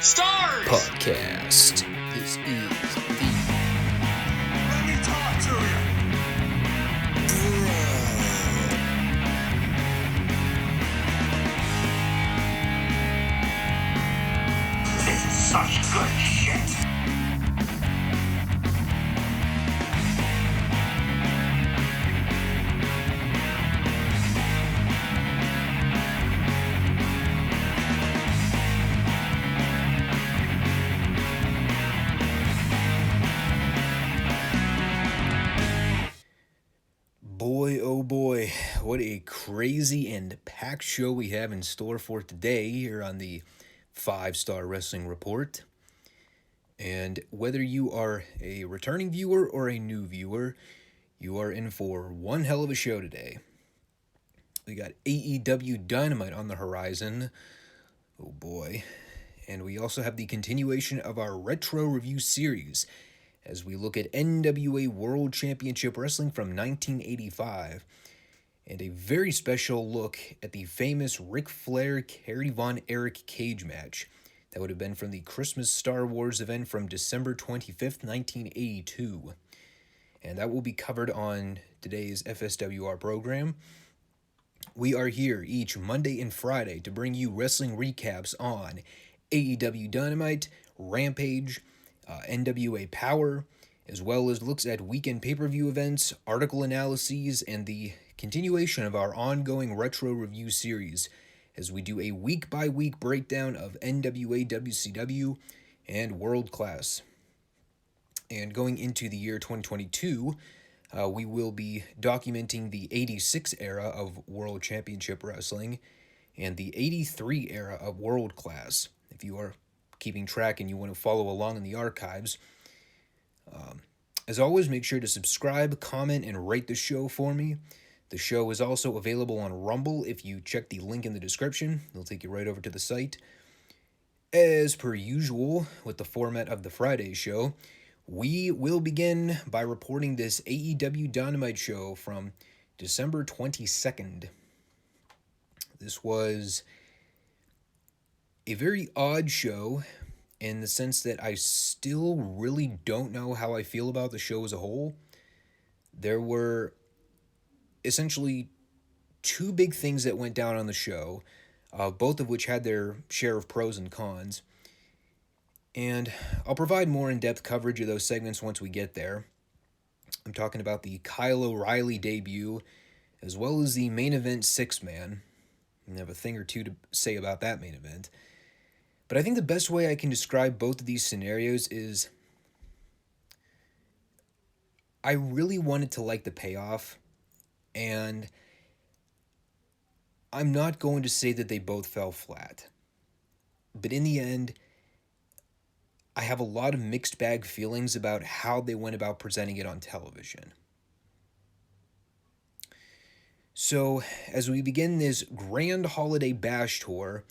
Stars Podcast. This is the Let me talk to you. This is such good shit. Boy, oh boy, what a crazy and packed show we have in store for today here on the Five Starr Wrestling Report. And whether you are a returning viewer or a new viewer, you are in for one hell of a show today. We got AEW Dynamite on the horizon. Oh boy. And we also have the continuation of our retro review series as we look at NWA World Championship Wrestling from 1985, and a very special look at the famous Ric Flair Kerry Von Erich cage match that would have been from the Christmas Star Wars event from December 25th, 1982. And that will be covered on today's FSWR program. We are here each Monday and Friday to bring you wrestling recaps on AEW Dynamite, Rampage, NWA Power, as well as looks at weekend pay-per-view events, article analyses, and the continuation of our ongoing retro review series as we do a week-by-week breakdown of NWA WCW and World Class. And going into the year 2022, we will be documenting the 86 era of World Championship Wrestling and the 83 era of World Class. If you are keeping track and you want to follow along in the archives. As always, make sure to subscribe, comment, and rate the show for me. The show is also available on Rumble. If you check the link in the description, it'll take you right over to the site. As per usual, with the format of the Friday show, we will begin by reporting this AEW Dynamite show from December 22nd. This was a very odd show in the sense that I still really don't know how I feel about the show as a whole. There were essentially two big things that went down on the show, both of which had their share of pros and cons. And I'll provide more in-depth coverage of those segments once we get there. I'm talking about the Kyle O'Reilly debut, as well as the main event six-man. I have a thing or two to say about that main event. But I think the best way I can describe both of these scenarios is I really wanted to like the payoff, and I'm not going to say that they both fell flat. But in the end, I have a lot of mixed bag feelings about how they went about presenting it on television. So, as we begin this grand holiday bash tour,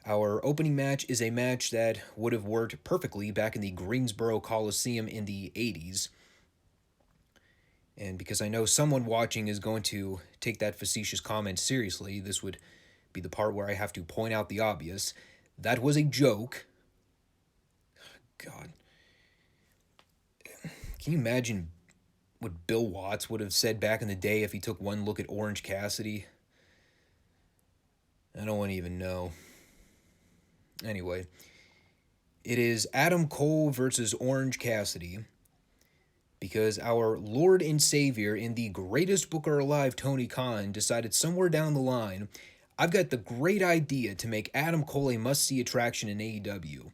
our opening match is a match that would have worked perfectly back in the Greensboro Coliseum in the 80s. And because I know someone watching is going to take that facetious comment seriously, this would be the part where I have to point out the obvious. That was a joke. God. Can you imagine what Bill Watts would have said back in the day if he took one look at Orange Cassidy? I don't even know. Anyway, it is Adam Cole versus Orange Cassidy, because our Lord and Savior in the greatest booker alive, Tony Khan, decided somewhere down the line, I've got the great idea to make Adam Cole a must-see attraction in AEW.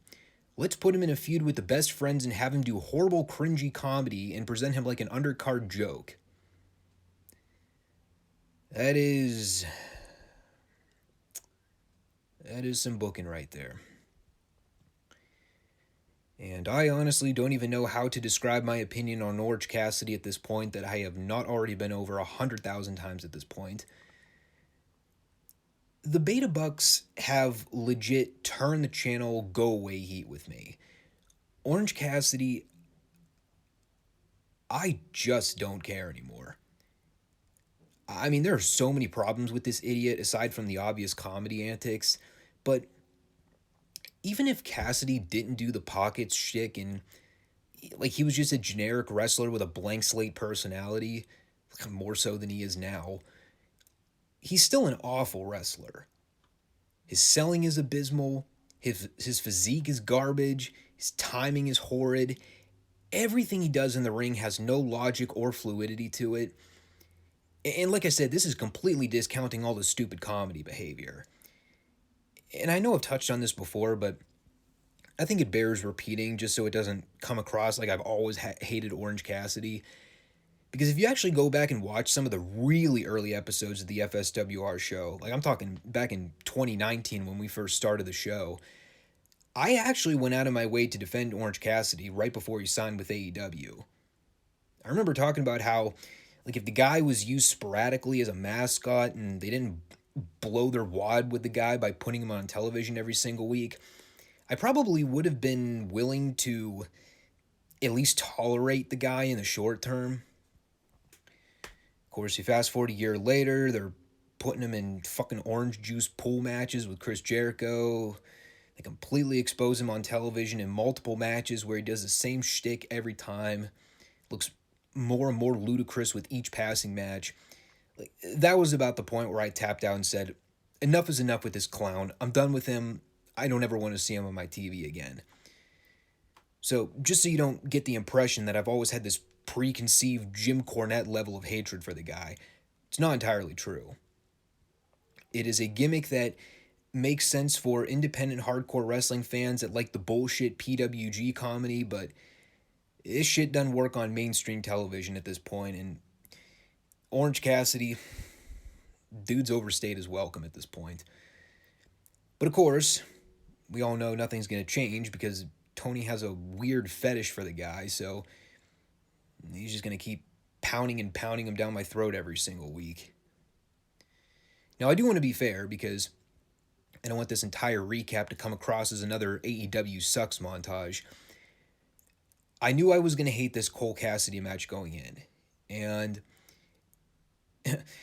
Let's put him in a feud with the Best Friends and have him do horrible, cringy comedy and present him like an undercard joke. That is some booking right there. And I honestly don't even know how to describe my opinion on Orange Cassidy at this point that I have not already been over 100,000 times at this point. The Beta Bucks have legit turn the channel go away heat with me. Orange Cassidy, I just don't care anymore. I mean, there are so many problems with this idiot aside from the obvious comedy antics, but even if Cassidy didn't do the pockets shtick and like he was just a generic wrestler with a blank slate personality, more so than he is now, he's still an awful wrestler. His selling is abysmal, his physique is garbage, his timing is horrid. Everything he does in the ring has no logic or fluidity to it. And like I said, this is completely discounting all the stupid comedy behavior. And I know I've touched on this before, but I think it bears repeating just so it doesn't come across like I've always hated Orange Cassidy. Because if you actually go back and watch some of the really early episodes of the FSWR show, like I'm talking back in 2019 when we first started the show, I actually went out of my way to defend Orange Cassidy right before he signed with AEW. I remember talking about how, like, if the guy was used sporadically as a mascot and they didn't blow their wad with the guy by putting him on television every single week, I probably would have been willing to at least tolerate the guy in the short term. Of course, you fast forward a year later, they're putting him in fucking orange juice pool matches with Chris Jericho. They completely expose him on television in multiple matches where he does the same shtick every time. Looks more and more ludicrous with each passing match. Like, that was about the point where I tapped out and said, enough is enough with this clown. I'm done with him. I don't ever want to see him on my TV again. So just so you don't get the impression that I've always had this preconceived Jim Cornette level of hatred for the guy, it's not entirely true. It is a gimmick that makes sense for independent hardcore wrestling fans that like the bullshit PWG comedy, but this shit doesn't work on mainstream television at this point, and Orange Cassidy, dude's overstayed his welcome at this point. But of course, we all know nothing's going to change because Tony has a weird fetish for the guy, so he's just going to keep pounding him down my throat every single week. Now, I do want to be fair because I don't want this entire recap to come across as another AEW sucks montage. I knew I was going to hate this Cole Cassidy match going in. And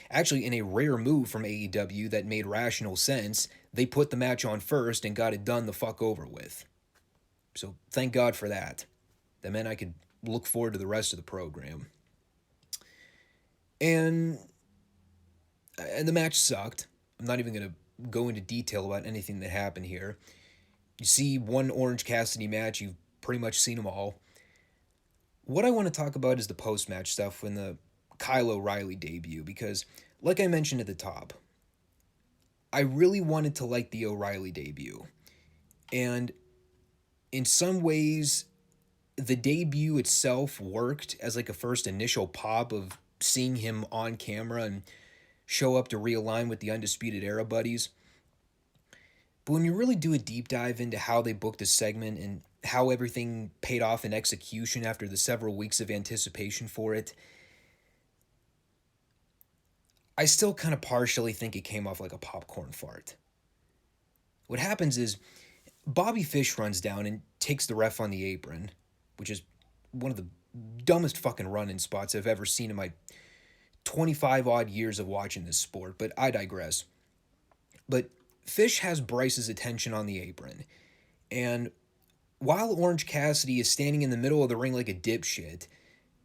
actually, in a rare move from AEW that made rational sense, they put the match on first and got it done the fuck over with. So thank God for that. That meant I could look forward to the rest of the program. And the match sucked. I'm not even going to go into detail about anything that happened here. You see one Orange Cassidy match, you've pretty much seen them all. What I want to talk about is the post-match stuff when the Kylo O'Reilly debut, because like I mentioned at the top, I really wanted to like the O'Reilly debut. And in some ways, the debut itself worked as like a first initial pop of seeing him on camera and show up to realign with the Undisputed Era buddies. But when you really do a deep dive into how they booked the segment and how everything paid off in execution after the several weeks of anticipation for it, I still kind of partially think it came off like a popcorn fart. What happens is Bobby Fish runs down and takes the ref on the apron, which is one of the dumbest fucking run-in spots I've ever seen in my 25 odd years of watching this sport, but I digress. But Fish has Bryce's attention on the apron, and while Orange Cassidy is standing in the middle of the ring like a dipshit,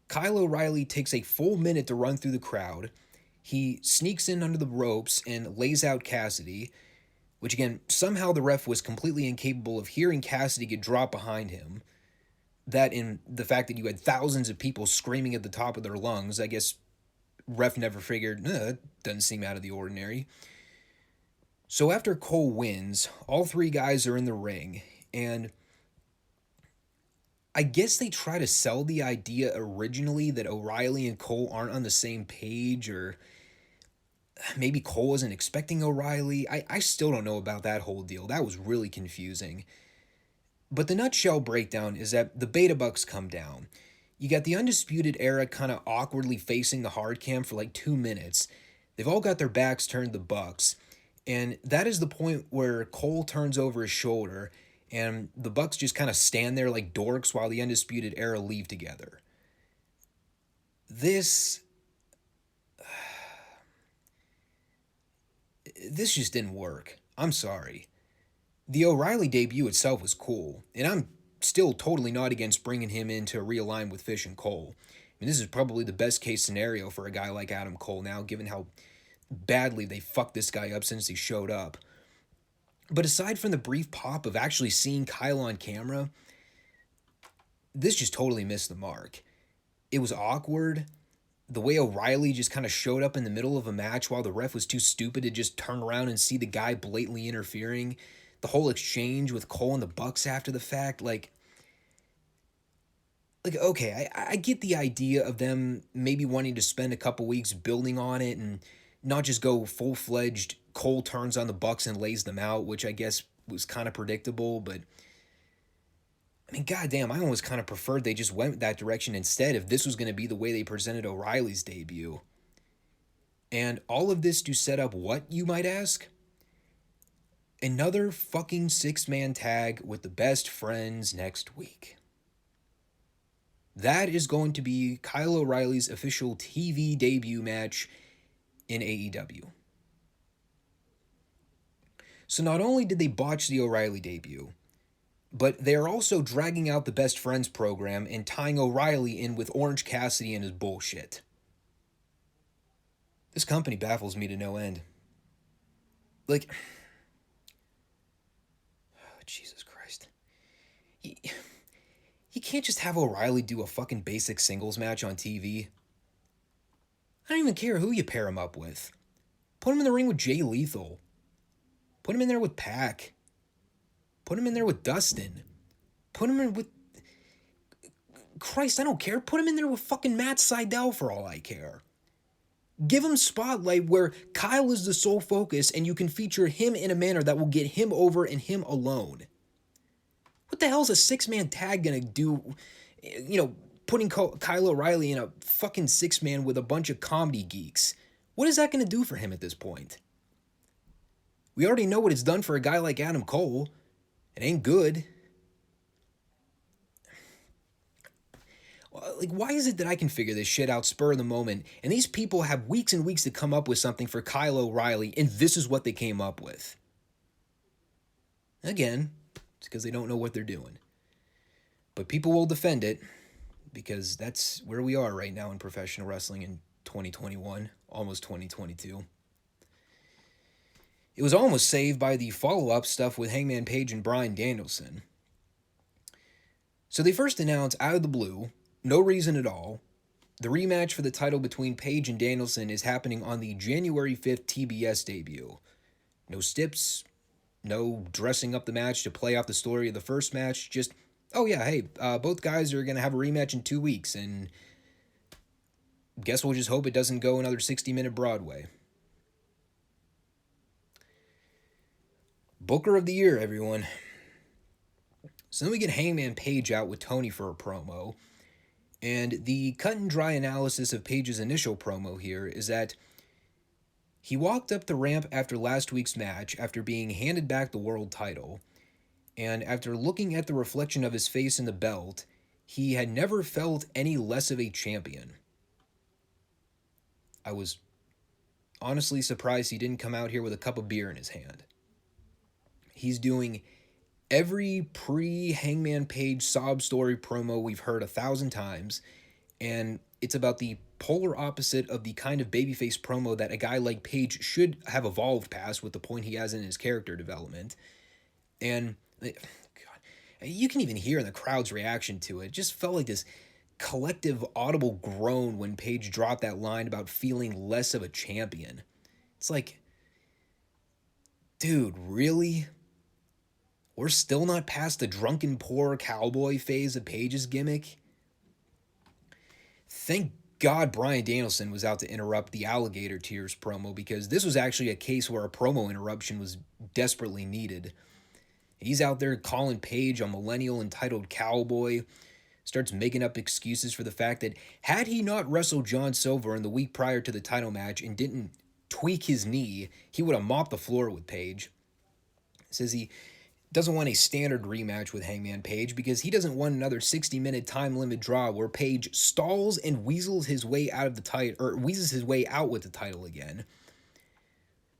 Kyle O'Reilly takes a full minute to run through the crowd. He sneaks in under the ropes and lays out Cassidy, which again, somehow the ref was completely incapable of hearing Cassidy get dropped behind him. That and the fact that you had thousands of people screaming at the top of their lungs, I guess ref never figured, that doesn't seem out of the ordinary. So after Cole wins, all three guys are in the ring, and I guess they try to sell the idea originally that O'Reilly and Cole aren't on the same page, or maybe Cole wasn't expecting O'Reilly. I still don't know about that whole deal. That was really confusing. But the nutshell breakdown is that the Beta Bucks come down. You got the Undisputed Era kind of awkwardly facing the hard cam for like 2 minutes. They've all got their backs turned to the Bucks. And that is the point where Cole turns over his shoulder and the Bucks just kind of stand there like dorks while the Undisputed Era leave together. This just didn't work. I'm sorry. The O'Reilly debut itself was cool, and I'm still totally not against bringing him in to realign with Fish and Cole. I mean, this is probably the best case scenario for a guy like Adam Cole now, given how badly they fucked this guy up since he showed up. But aside from the brief pop of actually seeing Kylo on camera, this just totally missed the mark. It was awkward. The way O'Reilly just kind of showed up in the middle of a match while the ref was too stupid to just turn around and see the guy blatantly interfering. The whole exchange with Cole and the Bucks after the fact, okay, I get the idea of them maybe wanting to spend a couple weeks building on it and not just go full-fledged Cole turns on the Bucks and lays them out, which I guess was kind of predictable, but I mean, goddamn, I almost kind of preferred they just went that direction instead if this was going to be the way they presented O'Reilly's debut. And all of this to set up what, you might ask? Another fucking six-man tag with the best friends next week. That is going to be Kyle O'Reilly's official TV debut match in AEW. So not only did they botch the O'Reilly debut, but they are also dragging out the Best Friends program and tying O'Reilly in with Orange Cassidy and his bullshit. This company baffles me to no end. Jesus Christ. You can't just have O'Reilly do a fucking basic singles match on TV. I don't even care who you pair him up with. Put him in the ring with Jay Lethal. Put him in there with Pac. Put him in there with Dustin. Put him in with... Christ, I don't care. Put him in there with fucking Matt Sydal for all I care. Give him spotlight where Kyle is the sole focus and you can feature him in a manner that will get him over and him alone. What the hell is a six-man tag gonna do, putting Kyle O'Reilly in a fucking six-man with a bunch of comedy geeks? What is that gonna do for him at this point? We already know what it's done for a guy like Adam Cole. It ain't good. Why is it that I can figure this shit out spur of the moment, and these people have weeks and weeks to come up with something for Kyle O'Reilly, and this is what they came up with? Again, it's because they don't know what they're doing. But people will defend it, because that's where we are right now in professional wrestling in 2021, almost 2022. It was almost saved by the follow-up stuff with Hangman Page and Bryan Danielson. So they first announced out of the blue, no reason at all, the rematch for the title between Page and Danielson is happening on the January 5th TBS debut. No stips, no dressing up the match to play off the story of the first match, just, both guys are going to have a rematch in 2 weeks, and guess we'll just hope it doesn't go another 60-minute Broadway. Booker of the Year, everyone. So then we get Hangman Page out with Tony for a promo. And the cut and dry analysis of Page's initial promo here is that he walked up the ramp after last week's match after being handed back the world title. And after looking at the reflection of his face in the belt, he had never felt any less of a champion. I was honestly surprised he didn't come out here with a cup of beer in his hand. He's doing every pre-Hangman Page sob story promo we've heard 1,000 times, and it's about the polar opposite of the kind of babyface promo that a guy like Page should have evolved past with the point he has in his character development. And, God, you can even hear in the crowd's reaction to it. It just felt like this collective audible groan when Page dropped that line about feeling less of a champion. It's like, dude, really? We're still not past the drunken poor cowboy phase of Page's gimmick? Thank God Bryan Danielson was out to interrupt the Alligator Tears promo, because this was actually a case where a promo interruption was desperately needed. He's out there calling Page a millennial entitled cowboy, starts making up excuses for the fact that had he not wrestled John Silver in the week prior to the title match and didn't tweak his knee, he would have mopped the floor with Page. Says he doesn't want a standard rematch with Hangman Page because he doesn't want another 60-minute time limit draw where Page stalls and weasels his way out of the title, or weasels his way out with the title again.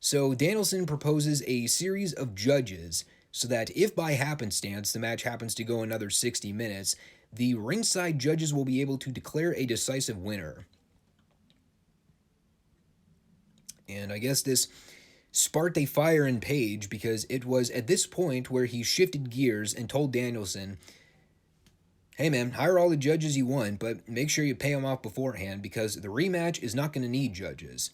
So Danielson proposes a series of judges so that if by happenstance the match happens to go another 60 minutes, the ringside judges will be able to declare a decisive winner. And I guess this sparked a fire in Page, because it was at this point where he shifted gears and told Danielson, hey man, hire all the judges you want, but make sure you pay them off beforehand, because the rematch is not going to need judges.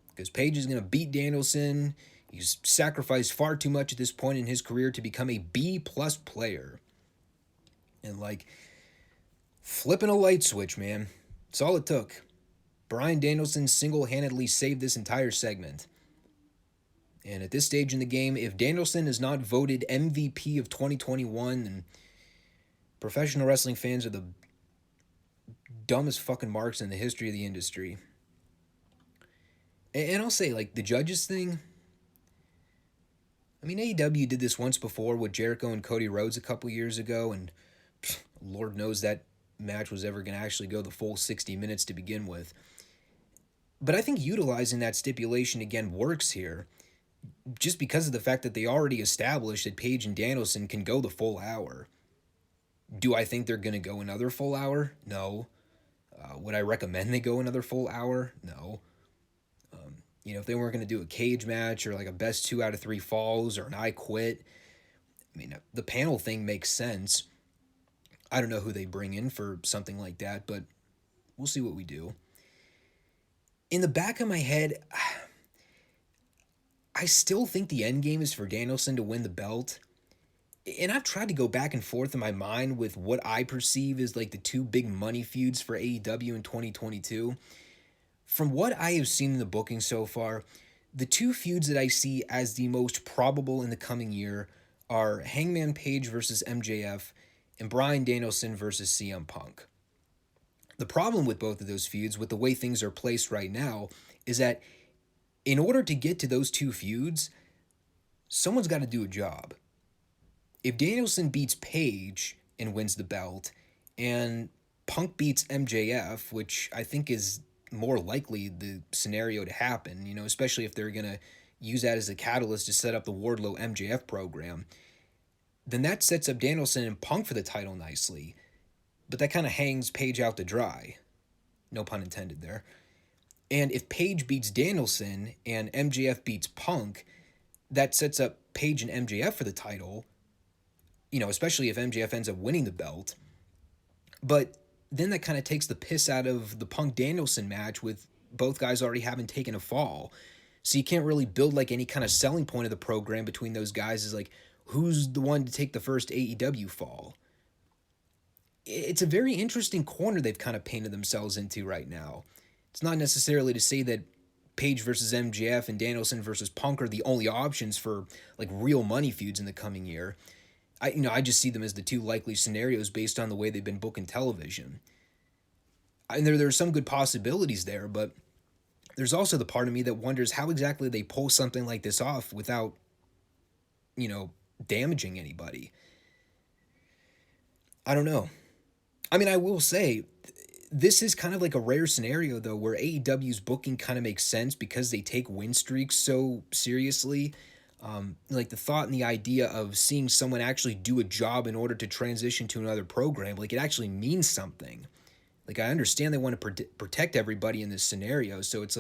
Because Page is going to beat Danielson. He's sacrificed far too much at this point in his career to become a B-plus player. And flipping a light switch, man. That's all it took. Bryan Danielson single-handedly saved this entire segment. And at this stage in the game, if Danielson is not voted MVP of 2021, then professional wrestling fans are the dumbest fucking marks in the history of the industry. And I'll say, the judges thing, I mean, AEW did this once before with Jericho and Cody Rhodes a couple years ago, and Lord knows that match was ever going to actually go the full 60 minutes to begin with. But I think utilizing that stipulation again works here, just because of the fact that they already established that Page and Danielson can go the full hour. Do I think they're going to go another full hour? No. Would I recommend they go another full hour? No. If they weren't going to do a cage match or a best 2 out of 3 falls or an I Quit, I mean, the panel thing makes sense. I don't know who they bring in for something like that, but we'll see what we do. In the back of my head, I still think the end game is for Danielson to win the belt. And I've tried to go back and forth in my mind with what I perceive as the 2 big money feuds for AEW in 2022. From what I have seen in the booking so far, the 2 feuds that I see as the most probable in the coming year are Hangman Page versus MJF and Bryan Danielson versus CM Punk. The problem with both of those feuds, with the way things are placed right now, is that in order to get to those 2 feuds, someone's got to do a job. If Danielson beats Page and wins the belt, and Punk beats MJF, which I think is more likely the scenario to happen, especially if they're going to use that as a catalyst to set up the Wardlow MJF program, then that sets up Danielson and Punk for the title nicely. But that kind of hangs Page out to dry. No pun intended there. And if Page beats Danielson and MJF beats Punk, that sets up Page and MJF for the title, especially if MJF ends up winning the belt. But then that kind of takes the piss out of the Punk-Danielson match, with both guys already having taken a fall. So you can't really build any kind of selling point of the program between those guys, is who's the one to take the first AEW fall. It's a very interesting corner they've kind of painted themselves into right now. It's not necessarily to say that Page versus MJF and Danielson versus Punk are the only options for real money feuds in the coming year. I just see them as the 2 likely scenarios based on the way they've been booking television. And there are some good possibilities there, but there's also the part of me that wonders how exactly they pull something like this off without, damaging anybody. I don't know. I mean, I will say, this is kind of a rare scenario, though, where AEW's booking kind of makes sense because they take win streaks so seriously. The thought and the idea of seeing someone actually do a job in order to transition to another program, it actually means something. I understand they want to protect everybody in this scenario, so it's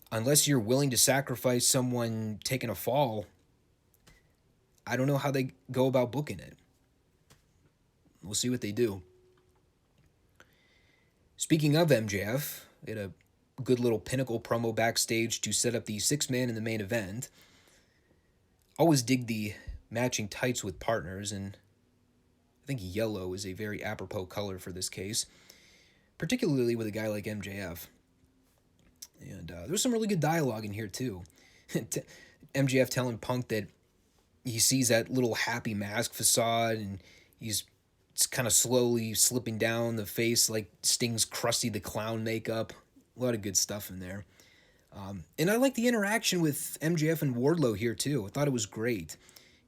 unless you're willing to sacrifice someone taking a fall, I don't know how they go about booking it. We'll see what they do. Speaking of MJF, we had a good little Pinnacle promo backstage to set up the 6-man in the main event. Always dig the matching tights with partners, and I think yellow is a very apropos color for this case, particularly with a guy like MJF. And there's some really good dialogue in here, too. MJF telling Punk that he sees that little happy mask facade, and it's kind of slowly slipping down the face like Sting's Krusty the Clown makeup. A lot of good stuff in there. And I like the interaction with MJF and Wardlow here, too. I thought it was great.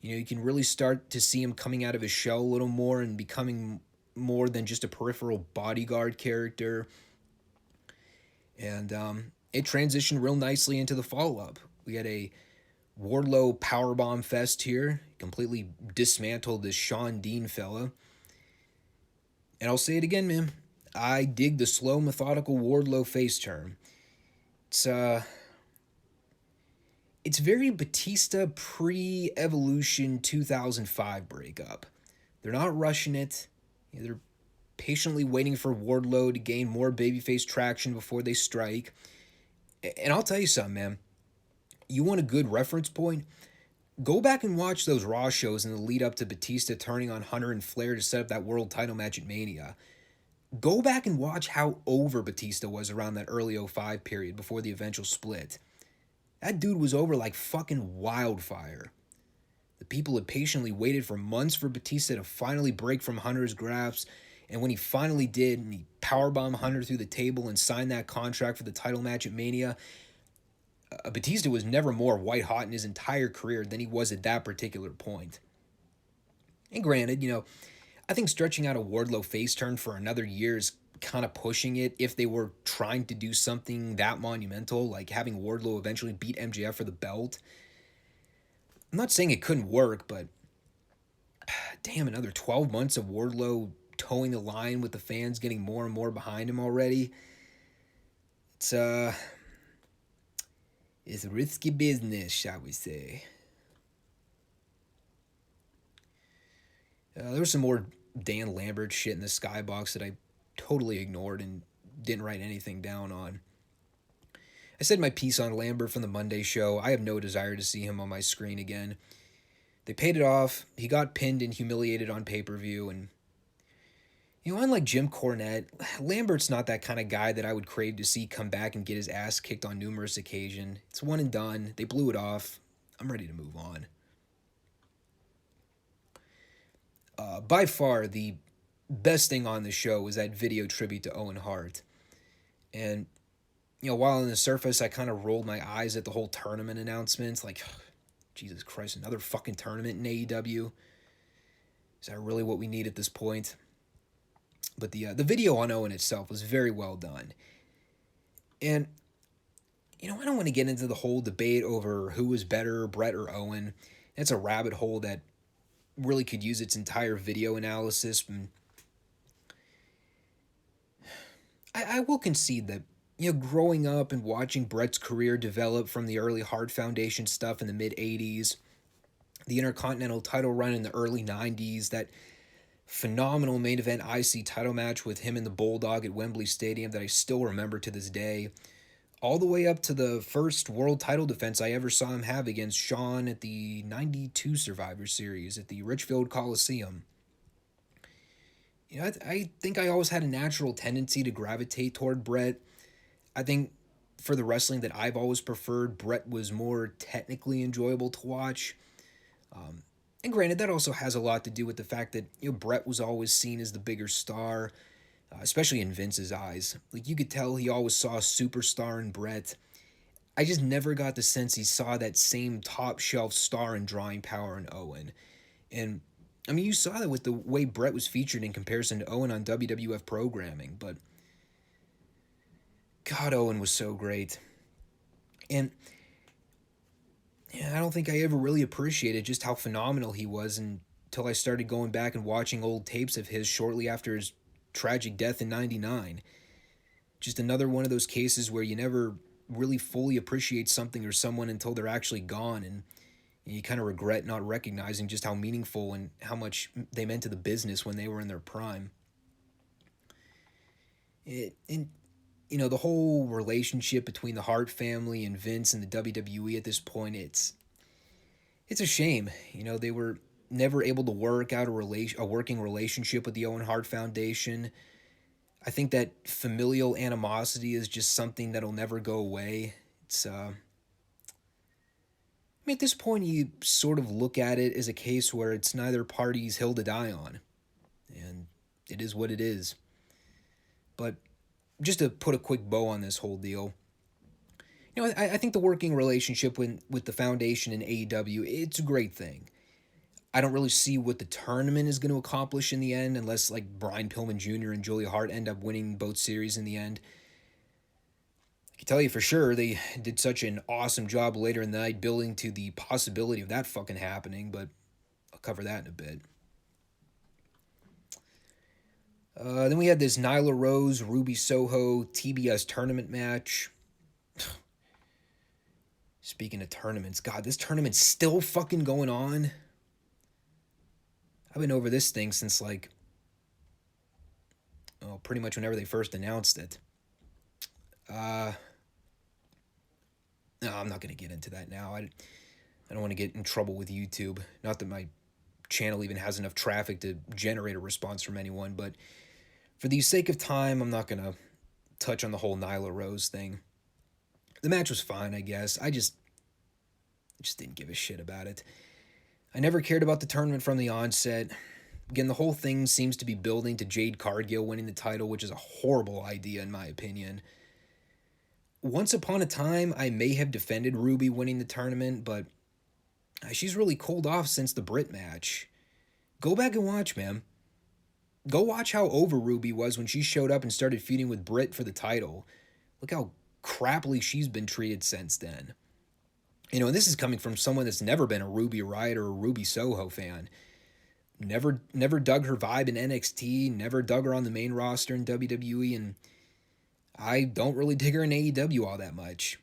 You can really start to see him coming out of his shell a little more and becoming more than just a peripheral bodyguard character. And it transitioned real nicely into the follow-up. We had a Wardlow powerbomb fest here. Completely dismantled this Sean Dean fella. And I'll say it again, man. I dig the slow, methodical Wardlow face turn. It's very Batista pre-Evolution 2005 breakup. They're not rushing it. They're patiently waiting for Wardlow to gain more babyface traction before they strike. And I'll tell you something, man. You want a good reference point? Go back and watch those Raw shows in the lead up to Batista turning on Hunter and Flair to set up that world title match at Mania. Go back and watch how over Batista was around that early 05 period before the eventual split. That dude was over like fucking wildfire. The people had patiently waited for months for Batista to finally break from Hunter's grasp, and when he finally did, and he powerbombed Hunter through the table and signed that contract for the title match at Mania, Batista was never more white-hot in his entire career than he was at that particular point. And granted, I think stretching out a Wardlow face turn for another year is kind of pushing it if they were trying to do something that monumental, like having Wardlow eventually beat MJF for the belt. I'm not saying it couldn't work, but damn, another 12 months of Wardlow towing the line with the fans getting more and more behind him already. It's risky business, shall we say. There was some more Dan Lambert shit in the skybox that I totally ignored and didn't write anything down on. I said my piece on Lambert from the Monday show. I have no desire to see him on my screen again. They paid it off. He got pinned and humiliated on pay-per-view. And, unlike Jim Cornette, Lambert's not that kind of guy that I would crave to see come back and get his ass kicked on numerous occasions. It's one and done. They blew it off. I'm ready to move on. By far, the best thing on the show was that video tribute to Owen Hart. And, while on the surface, I kind of rolled my eyes at the whole tournament announcements. Like, Jesus Christ, another fucking tournament in AEW. Is that really what we need at this point? But the video on Owen itself was very well done. And, I don't want to get into the whole debate over who was better, Brett or Owen. That's a rabbit hole that really could use its entire video analysis. And I will concede that, growing up and watching Brett's career develop from the early Hart Foundation stuff in the mid-'80s, the Intercontinental title run in the early 90s, that phenomenal main event IC title match with him and the Bulldog at Wembley Stadium that I still remember to this day, all the way up to the first world title defense I ever saw him have against Shawn at the 92 Survivor Series at the Richfield Coliseum. I think I always had a natural tendency to gravitate toward Brett. I think for the wrestling that I've always preferred, Brett was more technically enjoyable to watch. And granted, that also has a lot to do with the fact that Brett was always seen as the bigger star, especially in Vince's eyes. Like, you could tell he always saw a superstar in Brett. I just never got the sense he saw that same top shelf star and drawing power in Owen. And I mean, you saw that with the way Brett was featured in comparison to Owen on WWF programming, but God, Owen was so great. And I don't think I ever really appreciated just how phenomenal he was until I started going back and watching old tapes of his shortly after his tragic death in '99. Just another one of those cases where you never really fully appreciate something or someone until they're actually gone, and you kind of regret not recognizing just how meaningful and how much they meant to the business when they were in their prime. The whole relationship between the Hart family and Vince and the WWE at this point, it's a shame. They were never able to work out a working relationship with the Owen Hart Foundation. I think that familial animosity is just something that'll never go away. At this point, you sort of look at it as a case where it's neither party's hill to die on. And it is what it is. But just to put a quick bow on this whole deal, I think the working relationship with the Foundation and AEW, it's a great thing. I don't really see what the tournament is going to accomplish in the end, unless like Brian Pillman Jr. and Julia Hart end up winning both series in the end. can tell you for sure they did such an awesome job later in the night building to the possibility of that fucking happening, but I'll cover that in a bit. Then we had this Nyla Rose, Ruby Soho TBS tournament match. Speaking of tournaments, God, this tournament's still fucking going on. I've been over this thing since pretty much whenever they first announced it. No, I'm not going to get into that now. I don't want to get in trouble with YouTube. Not that my channel even has enough traffic to generate a response from anyone, but for the sake of time, I'm not going to touch on the whole Nyla Rose thing. The match was fine, I guess. I just didn't give a shit about it. I never cared about the tournament from the onset. Again, the whole thing seems to be building to Jade Cargill winning the title, which is a horrible idea in my opinion. Once upon a time, I may have defended Ruby winning the tournament, but she's really cooled off since the Britt match. Go back and watch, man. Go watch how over Ruby was when she showed up and started feuding with Britt for the title. Look how crappily she's been treated since then. You know, and this is coming from someone that's never been a Ruby Riott or a Ruby Soho fan. Never dug her vibe in NXT, never dug her on the main roster in WWE, and I don't really dig her in AEW all that much.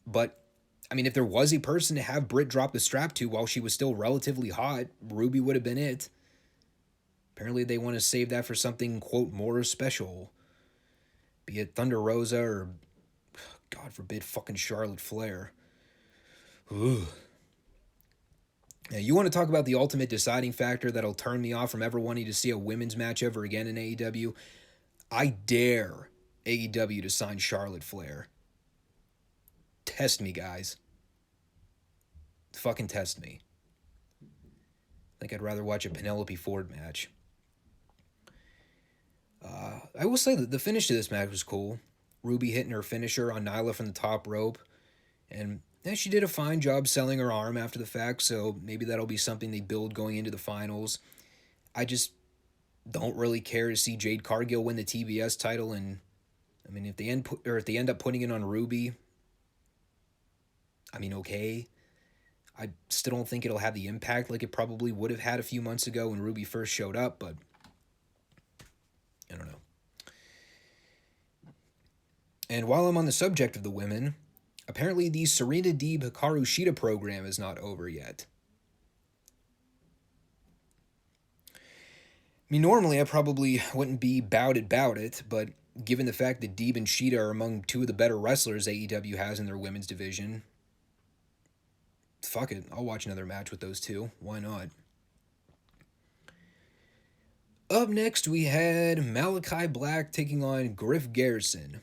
But, I mean, if there was a person to have Britt drop the strap to while she was still relatively hot, Ruby would have been it. Apparently they want to save that for something, quote, more special. Be it Thunder Rosa or, God forbid, fucking Charlotte Flair. Ugh. Now, you want to talk about the ultimate deciding factor that'll turn me off from ever wanting to see a women's match ever again in AEW? I dare AEW to sign Charlotte Flair. Test me, guys. Fucking test me. I think I'd rather watch a Penelope Ford match. I will say that the finish to this match was cool. Ruby hitting her finisher on Nyla from the top rope. And she did a fine job selling her arm after the fact, so maybe that'll be something they build going into the finals. I just don't really care to see Jade Cargill win the TBS title, and I mean, if they end up putting it on Ruby, I mean, okay. I still don't think it'll have the impact like it probably would have had a few months ago when Ruby first showed up, but I don't know. And while I'm on the subject of the women, apparently the Serena Deeb Hikaru Shida program is not over yet. I mean, normally I probably wouldn't be about it, but given the fact that Deeb and Shida are among two of the better wrestlers AEW has in their women's division, fuck it, I'll watch another match with those two. Why not? Up next, we had Malachi Black taking on Griff Garrison,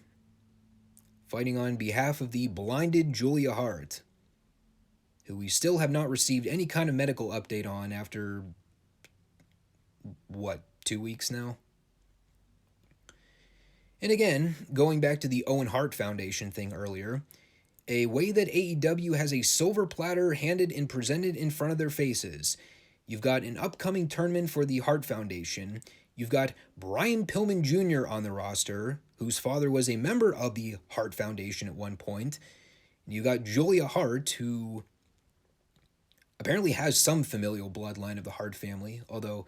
fighting on behalf of the blinded Julia Hart, who we still have not received any kind of medical update on after, 2 weeks now? And again, going back to the Owen Hart Foundation thing earlier, a way that AEW has a silver platter handed and presented in front of their faces. You've got an upcoming tournament for the Hart Foundation. You've got Brian Pillman Jr. on the roster, whose father was a member of the Hart Foundation at one point. And you got Julia Hart, who apparently has some familial bloodline of the Hart family, although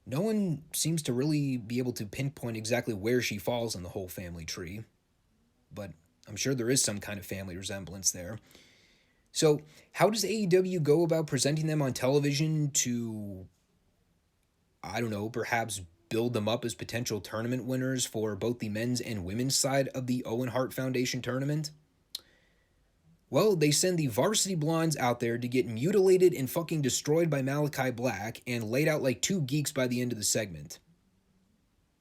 no one seems to really be able to pinpoint exactly where she falls in the whole family tree. But I'm sure there is some kind of family resemblance there. So how does AEW go about presenting them on television to, I don't know, perhaps build them up as potential tournament winners for both the men's and women's side of the Owen Hart Foundation tournament? Well, they send the Varsity Blondes out there to get mutilated and fucking destroyed by Malachi Black and laid out like two geeks by the end of the segment.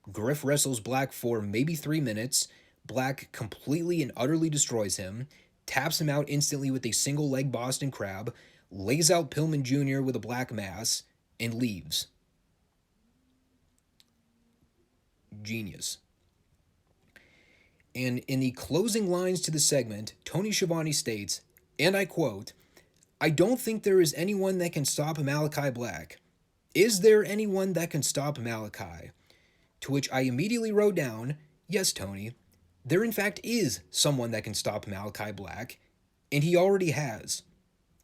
Griff wrestles Black for maybe 3 minutes. Black completely and utterly destroys him, taps him out instantly with a single leg Boston Crab, lays out Pillman Jr. with a black mass, and leaves. Genius. And in the closing lines to the segment, Tony Schiavone states, and I quote, "I don't think there is anyone that can stop Malachi Black. Is there anyone that can stop Malachi?" To which I immediately wrote down, "Yes, Tony, there in fact is someone that can stop Malachi Black, and he already has.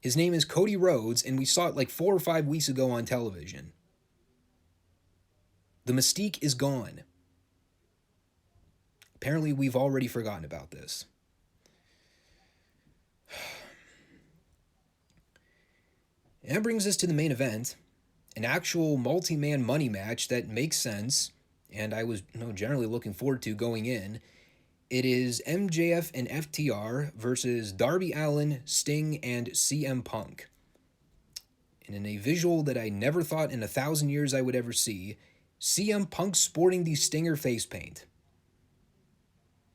His name is Cody Rhodes, and we saw it like 4 or 5 weeks ago on television. The mystique is gone. Apparently, we've already forgotten about this. And that brings us to the main event, an actual multi-man money match that makes sense, and I was generally looking forward to going in. It is MJF and FTR versus Darby Allin, Sting, and CM Punk. And in a visual that I never thought in 1,000 years I would ever see, CM Punk sporting the Stinger face paint.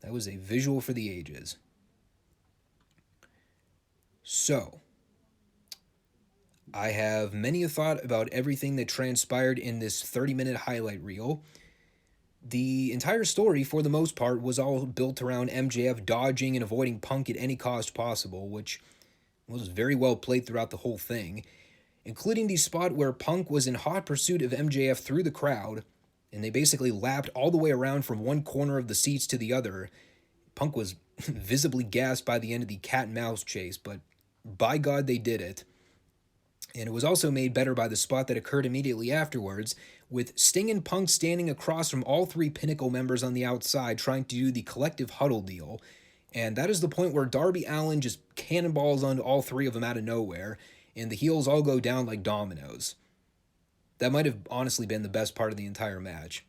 That was a visual for the ages. So, I have many a thought about everything that transpired in this 30-minute highlight reel. The entire story, for the most part, was all built around MJF dodging and avoiding Punk at any cost possible, which was very well played throughout the whole thing, including the spot where Punk was in hot pursuit of MJF through the crowd, and they basically lapped all the way around from one corner of the seats to the other. Punk was visibly gassed by the end of the cat and mouse chase, but by God they did it. And it was also made better by the spot that occurred immediately afterwards, with Sting and Punk standing across from all 3 Pinnacle members on the outside trying to do the collective huddle deal. And that is the point where Darby Allin just cannonballs onto all 3 of them out of nowhere, and the heels all go down like dominoes. That might have honestly been the best part of the entire match.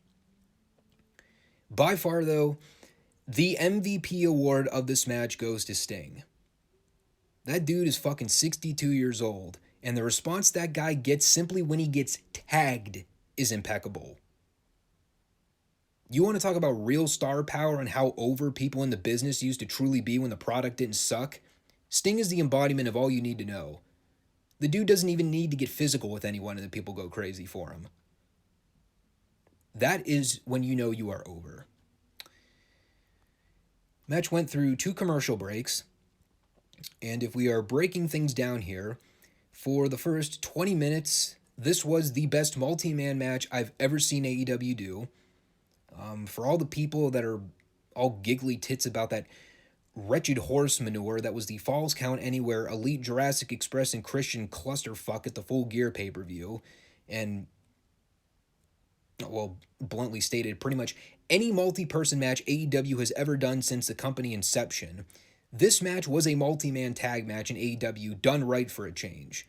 By far, though, the MVP award of this match goes to Sting. That dude is fucking 62 years old, and the response that guy gets simply when he gets tagged is impeccable. You want to talk about real star power and how over people in the business used to truly be when the product didn't suck? Sting is the embodiment of all you need to know. The dude doesn't even need to get physical with anyone and the people go crazy for him. That is when you know you are over. Match went through 2 commercial breaks, and if we are breaking things down here, for the first 20 minutes, this was the best multi-man match I've ever seen AEW do. For all the people that are all giggly tits about that wretched horse manure that was the Falls Count Anywhere Elite Jurassic Express and Christian clusterfuck at the Full Gear pay-per-view, and, well, bluntly stated, pretty much any multi-person match AEW has ever done since the company inception, this match was a multi-man tag match in AEW done right for a change.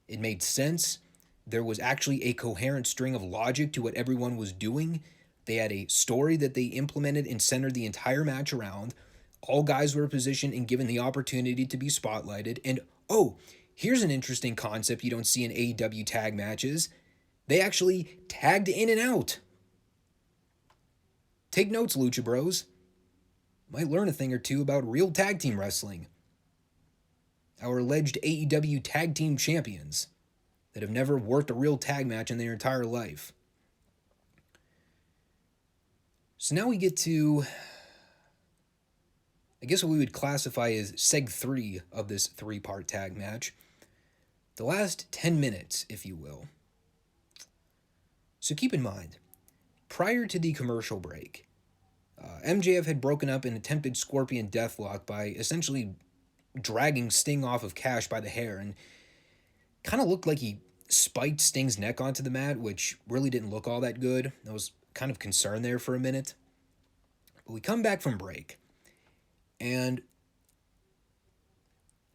It made sense. There was actually a coherent string of logic to what everyone was doing. They had a story that they implemented and centered the entire match around. All guys were positioned and given the opportunity to be spotlighted. And, oh, here's an interesting concept you don't see in AEW tag matches. They actually tagged in and out. Take notes, Lucha Bros. Might learn a thing or two about real tag team wrestling. Our alleged AEW tag team champions that have never worked a real tag match in their entire life. So now we get to, I guess what we would classify as Seg 3 of this 3-part tag match. The last 10 minutes, if you will. So keep in mind, prior to the commercial break, MJF had broken up an attempted Scorpion Deathlock by essentially dragging Sting off of Cash by the hair, and kind of looked like he spiked Sting's neck onto the mat, which really didn't look all that good. I was kind of concerned there for a minute. But we come back from break, and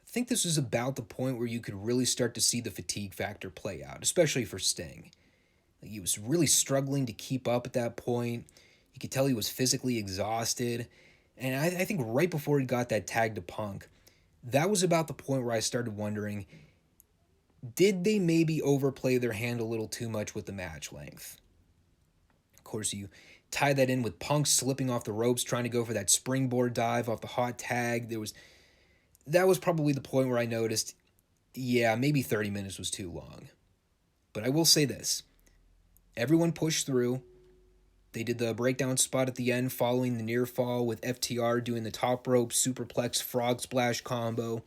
I think this was about the point where you could really start to see the fatigue factor play out, especially for Sting. Like, he was really struggling to keep up at that point. You could tell he was physically exhausted. And I think right before he got that tag to Punk, that was about the point where I started wondering, did they maybe overplay their hand a little too much with the match length? Of course, you tie that in with Punk slipping off the ropes, trying to go for that springboard dive off the hot tag. That was probably the point where I noticed, yeah, maybe 30 minutes was too long. But I will say this. Everyone pushed through. They did the breakdown spot at the end following the near fall with FTR doing the top rope superplex frog splash combo.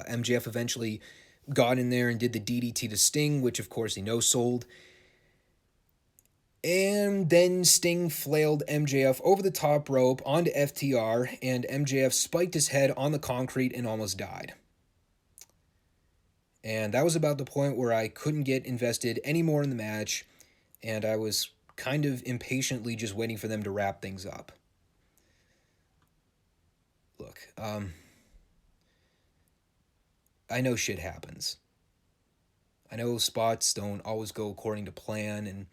MJF eventually got in there and did the DDT to Sting, which of course he no-sold. And then Sting flailed MJF over the top rope onto FTR, and MJF spiked his head on the concrete and almost died. And that was about the point where I couldn't get invested anymore in the match, and I was kind of impatiently just waiting for them to wrap things up. Look, I know shit happens. I know spots don't always go according to plan, and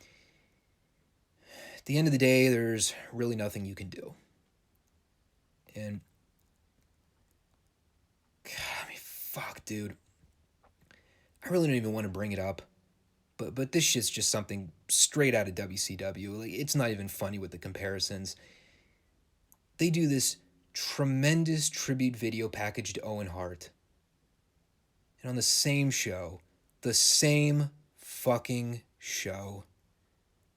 at the end of the day, there's really nothing you can do. And, God, I mean, fuck, dude. I really don't even want to bring it up, but this shit's just something straight out of WCW. Like, it's not even funny with the comparisons. They do this tremendous tribute video package to Owen Hart. And on the same show, the same fucking show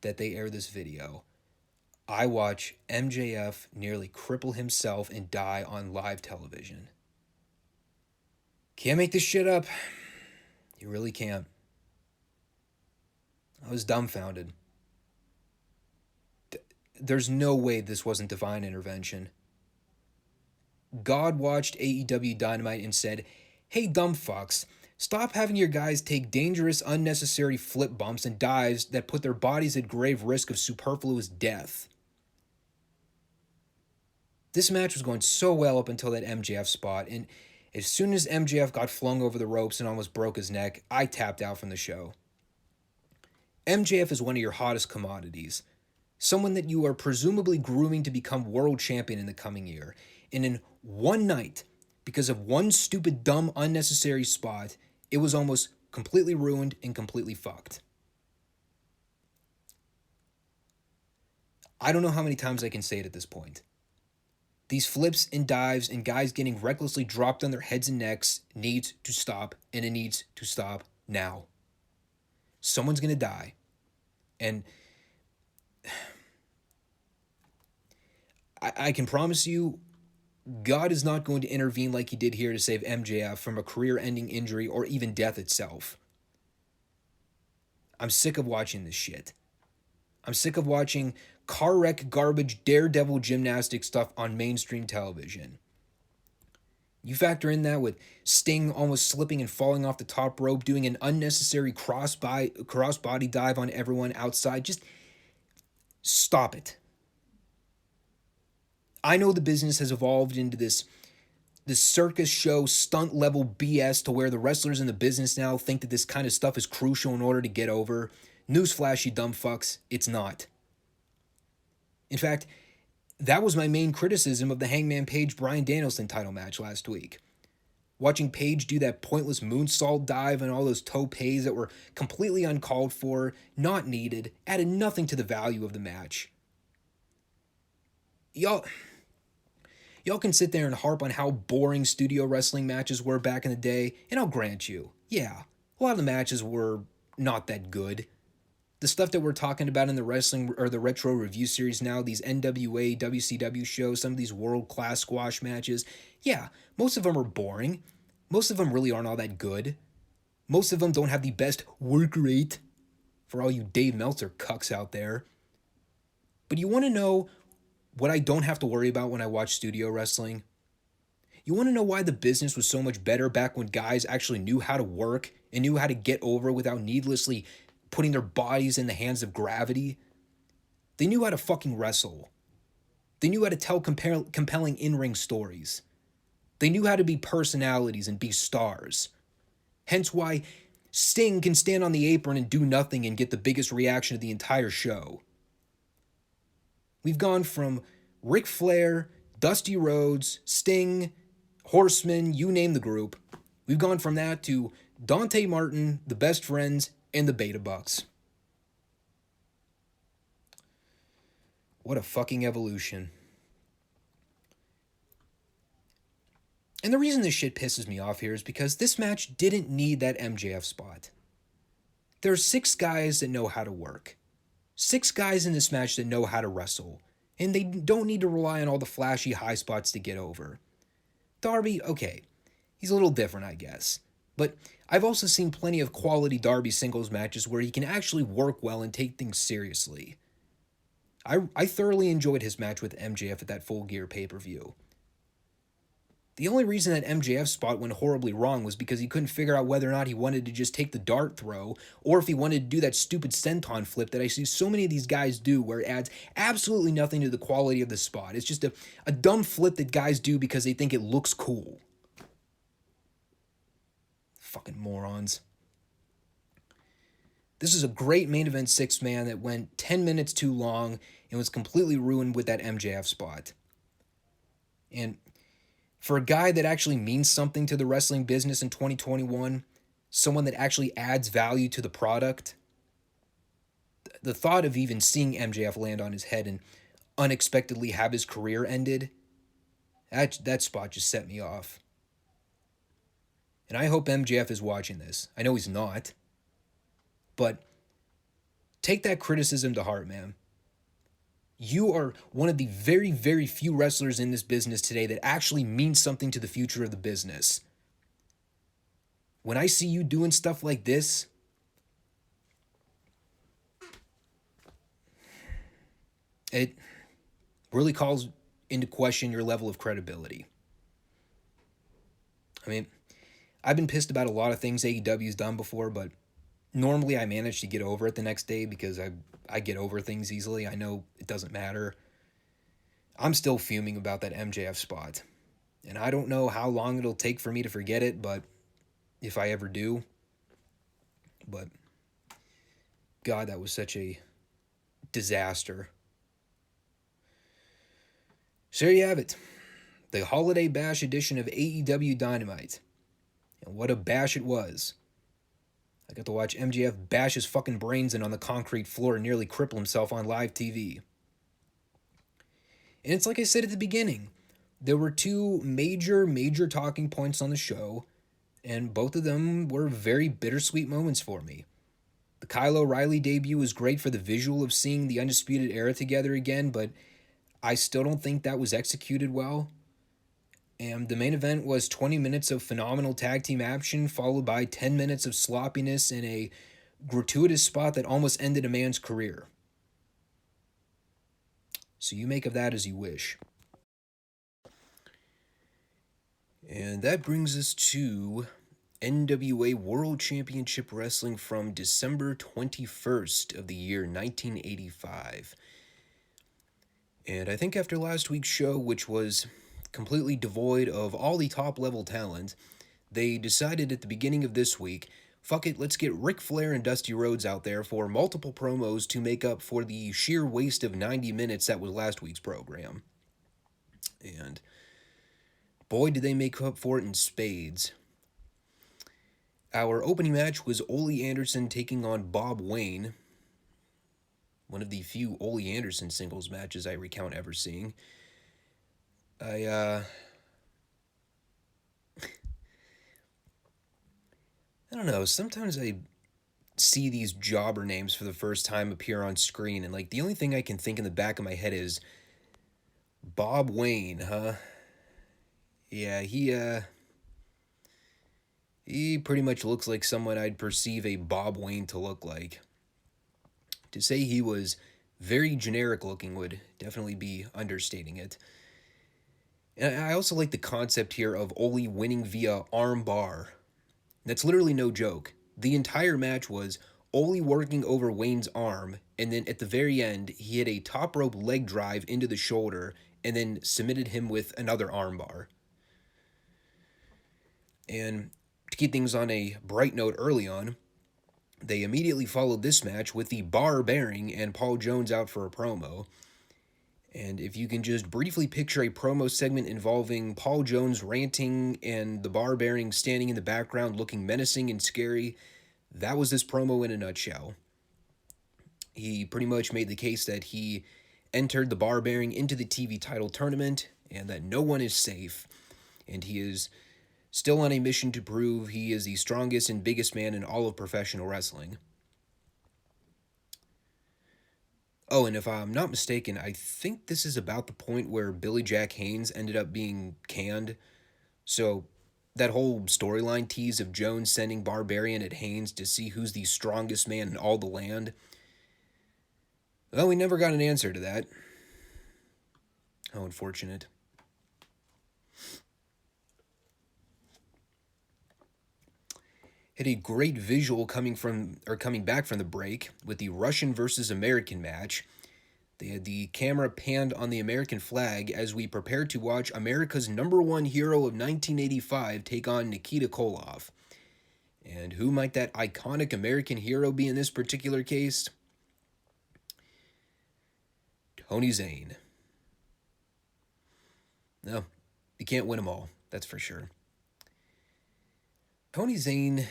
that they air this video, I watch MJF nearly cripple himself and die on live television. Can't make this shit up. You really can't. I was dumbfounded. There's no way this wasn't divine intervention. God watched AEW Dynamite and said, "Hey, dumb fucks, stop having your guys take dangerous, unnecessary flip bumps and dives that put their bodies at grave risk of superfluous death." This match was going so well up until that MJF spot, and as soon as MJF got flung over the ropes and almost broke his neck, I tapped out from the show. MJF is one of your hottest commodities, someone that you are presumably grooming to become world champion in the coming year, and in one night, because of one stupid, dumb, unnecessary spot, it was almost completely ruined and completely fucked. I don't know how many times I can say it at this point. These flips and dives and guys getting recklessly dropped on their heads and necks needs to stop, and it needs to stop now. Someone's going to die. And I can promise you, God is not going to intervene like he did here to save MJF from a career-ending injury or even death itself. I'm sick of watching this shit. I'm sick of watching car wreck garbage daredevil gymnastic stuff on mainstream television. You factor in that with Sting almost slipping and falling off the top rope, doing an unnecessary crossbody dive on everyone outside. Just stop it. I know the business has evolved into this circus show stunt level BS to where the wrestlers in the business now think that this kind of stuff is crucial in order to get over. Newsflash, you dumb fucks, it's not. In fact, that was my main criticism of the Hangman Page-Bryan Danielson title match last week. Watching Page do that pointless moonsault dive and all those topes that were completely uncalled for, not needed, added nothing to the value of the match. Y'all can sit there and harp on how boring studio wrestling matches were back in the day, and I'll grant you, yeah, a lot of the matches were not that good. The stuff that we're talking about in the wrestling or the retro review series now, these NWA WCW shows, some of these world-class squash matches, yeah, most of them are boring. Most of them really aren't all that good. Most of them don't have the best work rate, for all you Dave Meltzer cucks out there. But you want to know what I don't have to worry about when I watch studio wrestling? You want to know why the business was so much better back when guys actually knew how to work and knew how to get over without needlessly putting their bodies in the hands of gravity? They knew how to fucking wrestle. They knew how to tell compelling in-ring stories. They knew how to be personalities and be stars. Hence why Sting can stand on the apron and do nothing and get the biggest reaction of the entire show. We've gone from Ric Flair, Dusty Rhodes, Sting, Horseman, you name the group. We've gone from that to Dante Martin, the Best Friends, and the Beta Bucks. What a fucking evolution. And the reason this shit pisses me off here is because this match didn't need that MJF spot. There are 6 guys that know how to work. 6 guys in this match that know how to wrestle. And they don't need to rely on all the flashy high spots to get over. Darby, okay, he's a little different, I guess. But I've also seen plenty of quality Darby singles matches where he can actually work well and take things seriously. I thoroughly enjoyed his match with MJF at that Full Gear pay-per-view. The only reason that MJF spot went horribly wrong was because he couldn't figure out whether or not he wanted to just take the dart throw or if he wanted to do that stupid senton flip that I see so many of these guys do where it adds absolutely nothing to the quality of the spot. It's just a dumb flip that guys do because they think it looks cool. Fucking morons. This is a great main event six-man that went 10 minutes too long and was completely ruined with that MJF spot. And for a guy that actually means something to the wrestling business in 2021, someone that actually adds value to the product, the thought of even seeing MJF land on his head and unexpectedly have his career ended, that spot just set me off. And I hope MJF is watching this. I know he's not. But take that criticism to heart, man. You are one of the very, very few wrestlers in this business today that actually means something to the future of the business. When I see you doing stuff like this, it really calls into question your level of credibility. I mean, I've been pissed about a lot of things AEW's done before, but normally I manage to get over it the next day because I get over things easily. I know it doesn't matter. I'm still fuming about that MJF spot. And I don't know how long it'll take for me to forget it, but if I ever do. But God, that was such a disaster. So there you have it. The Holiday Bash edition of AEW Dynamite. And what a bash it was. I got to watch MJF bash his fucking brains in on the concrete floor and nearly cripple himself on live TV. And it's like I said at the beginning, there were two major talking points on the show, and both of them were very bittersweet moments for me. The Kylo O'Reilly debut was great for the visual of seeing the Undisputed Era together again, but I still don't think that was executed well. And the main event was 20 minutes of phenomenal tag team action, followed by 10 minutes of sloppiness in a gratuitous spot that almost ended a man's career. So you make of that as you wish. And that brings us to NWA World Championship Wrestling from December 21st of the year 1985. And I think after last week's show, which was completely devoid of all the top-level talent, they decided at the beginning of this week, fuck it, let's get Ric Flair and Dusty Rhodes out there for multiple promos to make up for the sheer waste of 90 minutes that was last week's program. And boy, did they make up for it in spades. Our opening match was Ole Anderson taking on Bob Wayne, one of the few Ole Anderson singles matches I recount ever seeing. I don't know, sometimes I see these jobber names for the first time appear on screen, and like the only thing I can think in the back of my head is Bob Wayne, huh? Yeah, he pretty much looks like someone I'd perceive a Bob Wayne to look like. To say he was very generic looking would definitely be understating it. And I also like the concept here of Ole winning via arm bar. That's literally no joke. The entire match was Ole working over Wayne's arm, and then at the very end, he hit a top rope leg drive into the shoulder, and then submitted him with another arm bar. And to keep things on a bright note early on, they immediately followed this match with the bar bearing and Paul Jones out for a promo. And if you can just briefly picture a promo segment involving Paul Jones ranting and the bar bearing standing in the background looking menacing and scary, that was this promo in a nutshell. He pretty much made the case that he entered the bar bearing into the TV title tournament and that no one is safe. And he is still on a mission to prove he is the strongest and biggest man in all of professional wrestling. Oh, and if I'm not mistaken, I think this is about the point where Billy Jack Haynes ended up being canned. So that whole storyline tease of Jones sending Barbarian at Haynes to see who's the strongest man in all the land? Well, we never got an answer to that. How unfortunate. Had a great visual coming back from the break with the Russian versus American match. They had the camera panned on the American flag as we prepared to watch America's #1 hero of 1985 take on Nikita Kolov. And who might that iconic American hero be in this particular case? Tony Zane. No, you can't win them all, that's for sure. Tony Zane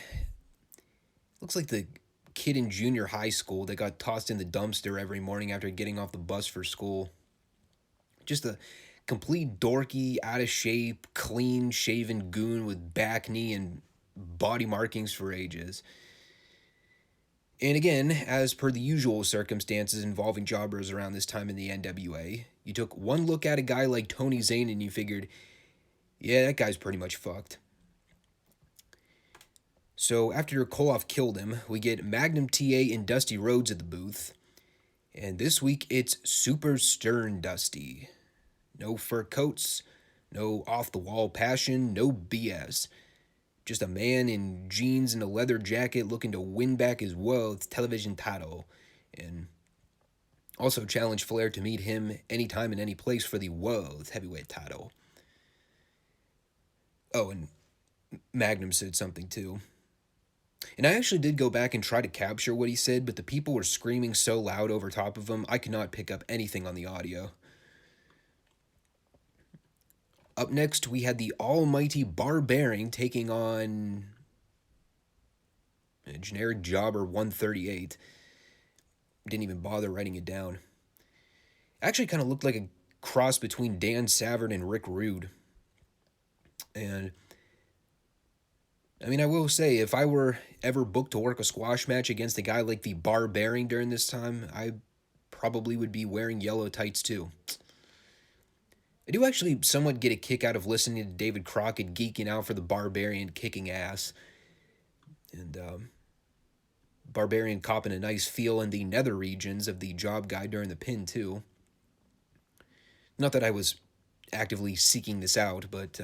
looks like the kid in junior high school that got tossed in the dumpster every morning after getting off the bus for school. Just a complete dorky, out of shape, clean shaven goon with back, knee, and body markings for ages. And again, as per the usual circumstances involving jobbers around this time in the NWA, you took one look at a guy like Tony Zane and you figured, yeah, that guy's pretty much fucked. So after Kolov killed him, we get Magnum Ta and Dusty Rhodes at the booth. And this week it's super stern Dusty. No fur coats, no off-the-wall passion, no BS. Just a man in jeans and a leather jacket looking to win back his world television title. And also challenge Flair to meet him anytime and any place for the world heavyweight title. Oh, and Magnum said something too. And I actually did go back and try to capture what he said, but the people were screaming so loud over top of him, I could not pick up anything on the audio. Up next, we had the almighty Barbarian taking on a generic jobber 138. Didn't even bother writing it down. Actually kind of looked like a cross between Dan Savard and Rick Rude. And I mean, I will say, if I were ever booked to work a squash match against a guy like the Barbarian during this time, I probably would be wearing yellow tights too. I do actually somewhat get a kick out of listening to David Crockett geeking out for the Barbarian kicking ass. And Barbarian copping a nice feel in the nether regions of the job guy during the pin too. Not that I was actively seeking this out, but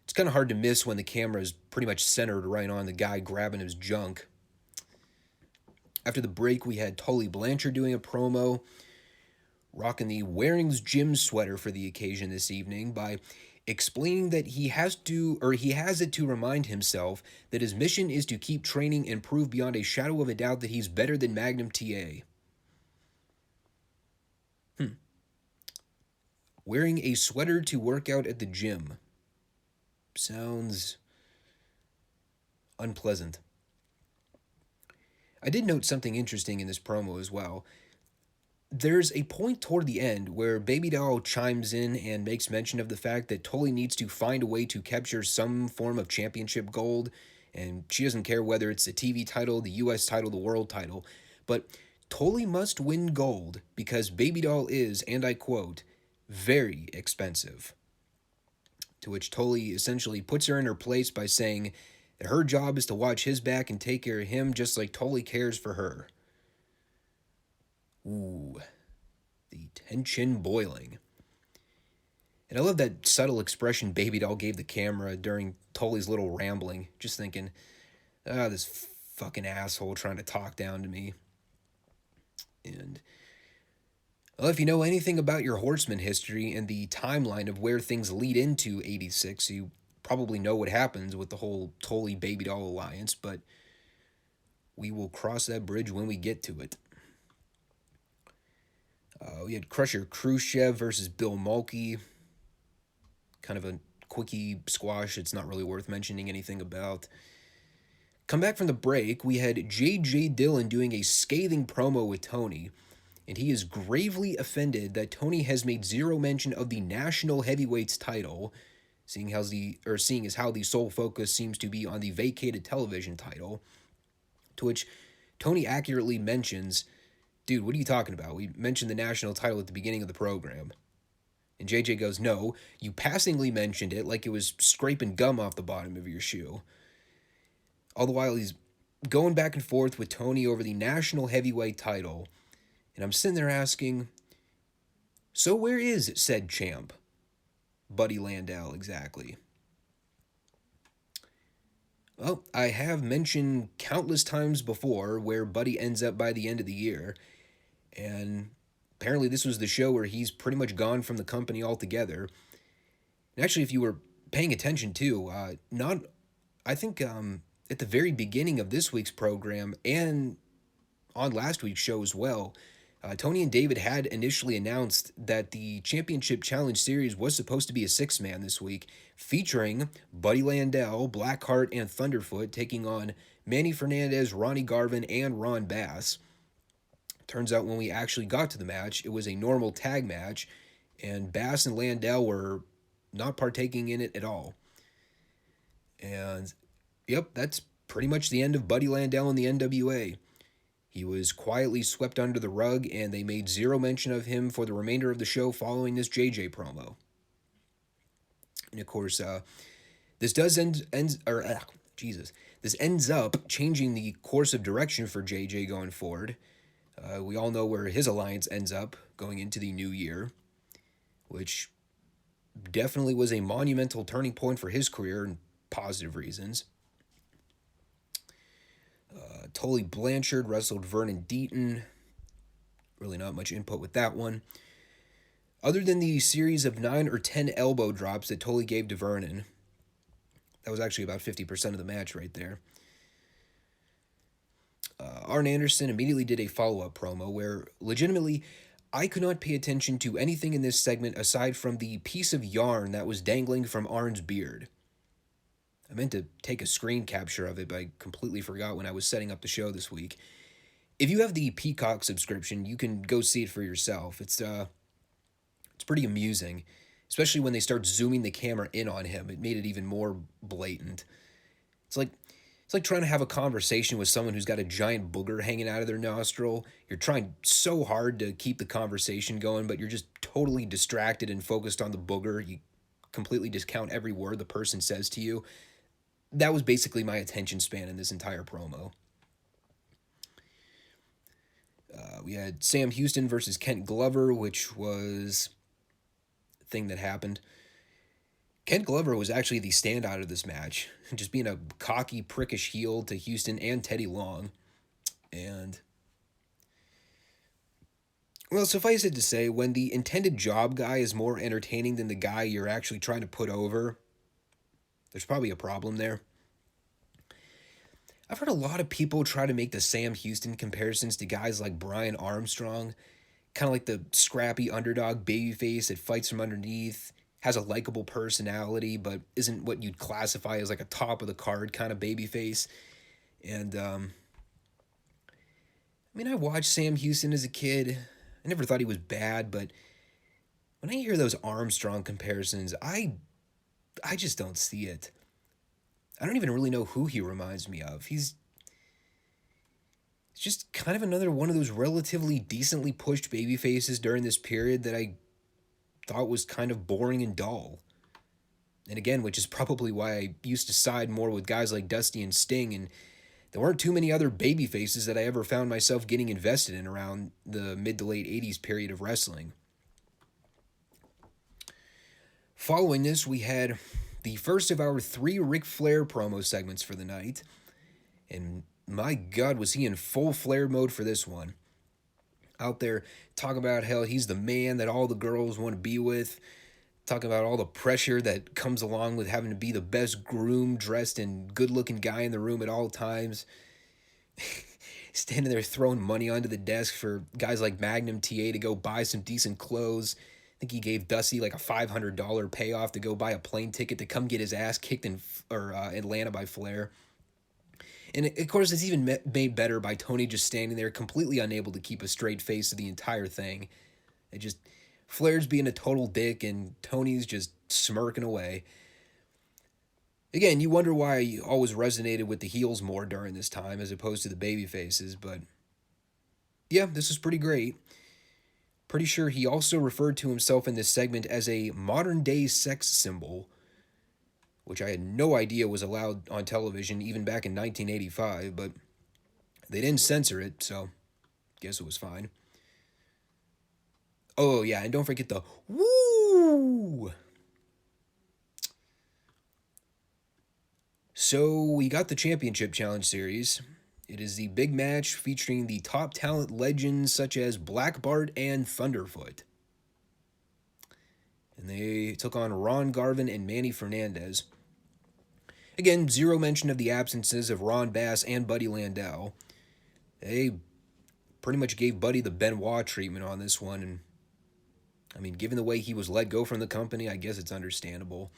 it's kind of hard to miss when the camera is pretty much centered right on the guy grabbing his junk. After the break, we had Tully Blanchard doing a promo, rocking the Waring's Gym sweater for the occasion this evening by explaining that he has it to remind himself that his mission is to keep training and prove beyond a shadow of a doubt that he's better than Magnum Ta. Wearing a sweater to work out at the gym. Sounds unpleasant. I did note something interesting in this promo as well. There's a point toward the end where Baby Doll chimes in and makes mention of the fact that Tully needs to find a way to capture some form of championship gold, and she doesn't care whether it's the TV title, the US title, the world title, but Tully must win gold because Baby Doll is, and I quote, very expensive. To which Tully essentially puts her in her place by saying that her job is to watch his back and take care of him just like Tully cares for her. Ooh, the tension boiling. And I love that subtle expression Baby Doll gave the camera during Tully's little rambling, just thinking, this fucking asshole trying to talk down to me. And well, if you know anything about your Horseman history and the timeline of where things lead into 86, you probably know what happens with the whole Tully Baby Doll alliance, but we will cross that bridge when we get to it. We had Crusher Khrushchev versus Bill Mulkey. Kind of a quickie squash it's not really worth mentioning anything about. Come back from the break, we had J.J. Dillon doing a scathing promo with Tony, and he is gravely offended that Tony has made zero mention of the National Heavyweights title, seeing as how the sole focus seems to be on the vacated television title, to which Tony accurately mentions, dude, what are you talking about? We mentioned the national title at the beginning of the program. And JJ goes, no, you passingly mentioned it like it was scraping gum off the bottom of your shoe. All the while he's going back and forth with Tony over the national heavyweight title. And I'm sitting there asking, so where is said champ? Buddy Landau, exactly. Well, I have mentioned countless times before where Buddy ends up by the end of the year. And apparently this was the show where he's pretty much gone from the company altogether. And actually, if you were paying attention too, I think at the very beginning of this week's program and on last week's show as well, Tony and David had initially announced that the Championship Challenge Series was supposed to be a six-man this week, featuring Buddy Landau, Blackheart, and Thunderfoot taking on Manny Fernandez, Ronnie Garvin, and Ron Bass. Turns out when we actually got to the match, it was a normal tag match, and Bass and Landau were not partaking in it at all. And, yep, that's pretty much the end of Buddy Landau in the NWA. He was quietly swept under the rug, and they made zero mention of him for the remainder of the show following this JJ promo. And of course, this ends up changing the course of direction for JJ going forward. We all know where his alliance ends up going into the new year, which definitely was a monumental turning point for his career in positive reasons. Tully Blanchard wrestled Vernon Deaton. Really not much input with that one. Other than the series of 9 or 10 elbow drops that Tully gave to Vernon, that was actually about 50% of the match right there. Arn Anderson immediately did a follow-up promo where, legitimately, I could not pay attention to anything in this segment aside from the piece of yarn that was dangling from Arn's beard. I meant to take a screen capture of it, but I completely forgot when I was setting up the show this week. If you have the Peacock subscription, you can go see it for yourself. It's pretty amusing, especially when they start zooming the camera in on him. It made it even more blatant. It's like trying to have a conversation with someone who's got a giant booger hanging out of their nostril. You're trying so hard to keep the conversation going, but you're just totally distracted and focused on the booger. You completely discount every word the person says to you. That was basically my attention span in this entire promo. We had Sam Houston versus Kent Glover, which was a thing that happened. Kent Glover was actually the standout of this match, just being a cocky, prickish heel to Houston and Teddy Long. And, well, suffice it to say, when the intended job guy is more entertaining than the guy you're actually trying to put over, there's probably a problem there. I've heard a lot of people try to make the Sam Houston comparisons to guys like Brian Armstrong, kind of like the scrappy underdog babyface that fights from underneath, has a likable personality, but isn't what you'd classify as like a top-of-the-card kind of babyface. And, I watched Sam Houston as a kid. I never thought he was bad, but when I hear those Armstrong comparisons, I just don't see it. I don't even really know who he reminds me of. He's just kind of another one of those relatively decently pushed baby faces during this period that I thought was kind of boring and dull. And again, which is probably why I used to side more with guys like Dusty and Sting, and there weren't too many other baby faces that I ever found myself getting invested in around the mid to late 80s period of wrestling. Following this, we had the first of our 3 Ric Flair promo segments for the night. And my God, was he in full Flair mode for this one. Out there talking about how he's the man that all the girls want to be with. Talking about all the pressure that comes along with having to be the best groomed, dressed, and good-looking guy in the room at all times. Standing there throwing money onto the desk for guys like Magnum Ta to go buy some decent clothes. I think he gave Dusty like a $500 payoff to go buy a plane ticket to come get his ass kicked in Atlanta by Flair. And of course, it's even made better by Tony just standing there completely unable to keep a straight face to the entire thing. Flair's being a total dick and Tony's just smirking away. Again, you wonder why I always resonated with the heels more during this time as opposed to the baby faces, but yeah, this is pretty great. Pretty sure he also referred to himself in this segment as a modern-day sex symbol, which I had no idea was allowed on television even back in 1985, but they didn't censor it, so guess it was fine. Oh, yeah, and don't forget the woo! So, we got the Championship Challenge Series. It is the big match featuring the top talent legends such as Black Bart and Thunderfoot. And they took on Ron Garvin and Manny Fernandez. Again, zero mention of the absences of Ron Bass and Buddy Landel. They pretty much gave Buddy the Benoit treatment on this one, and I mean, given the way he was let go from the company, I guess it's understandable.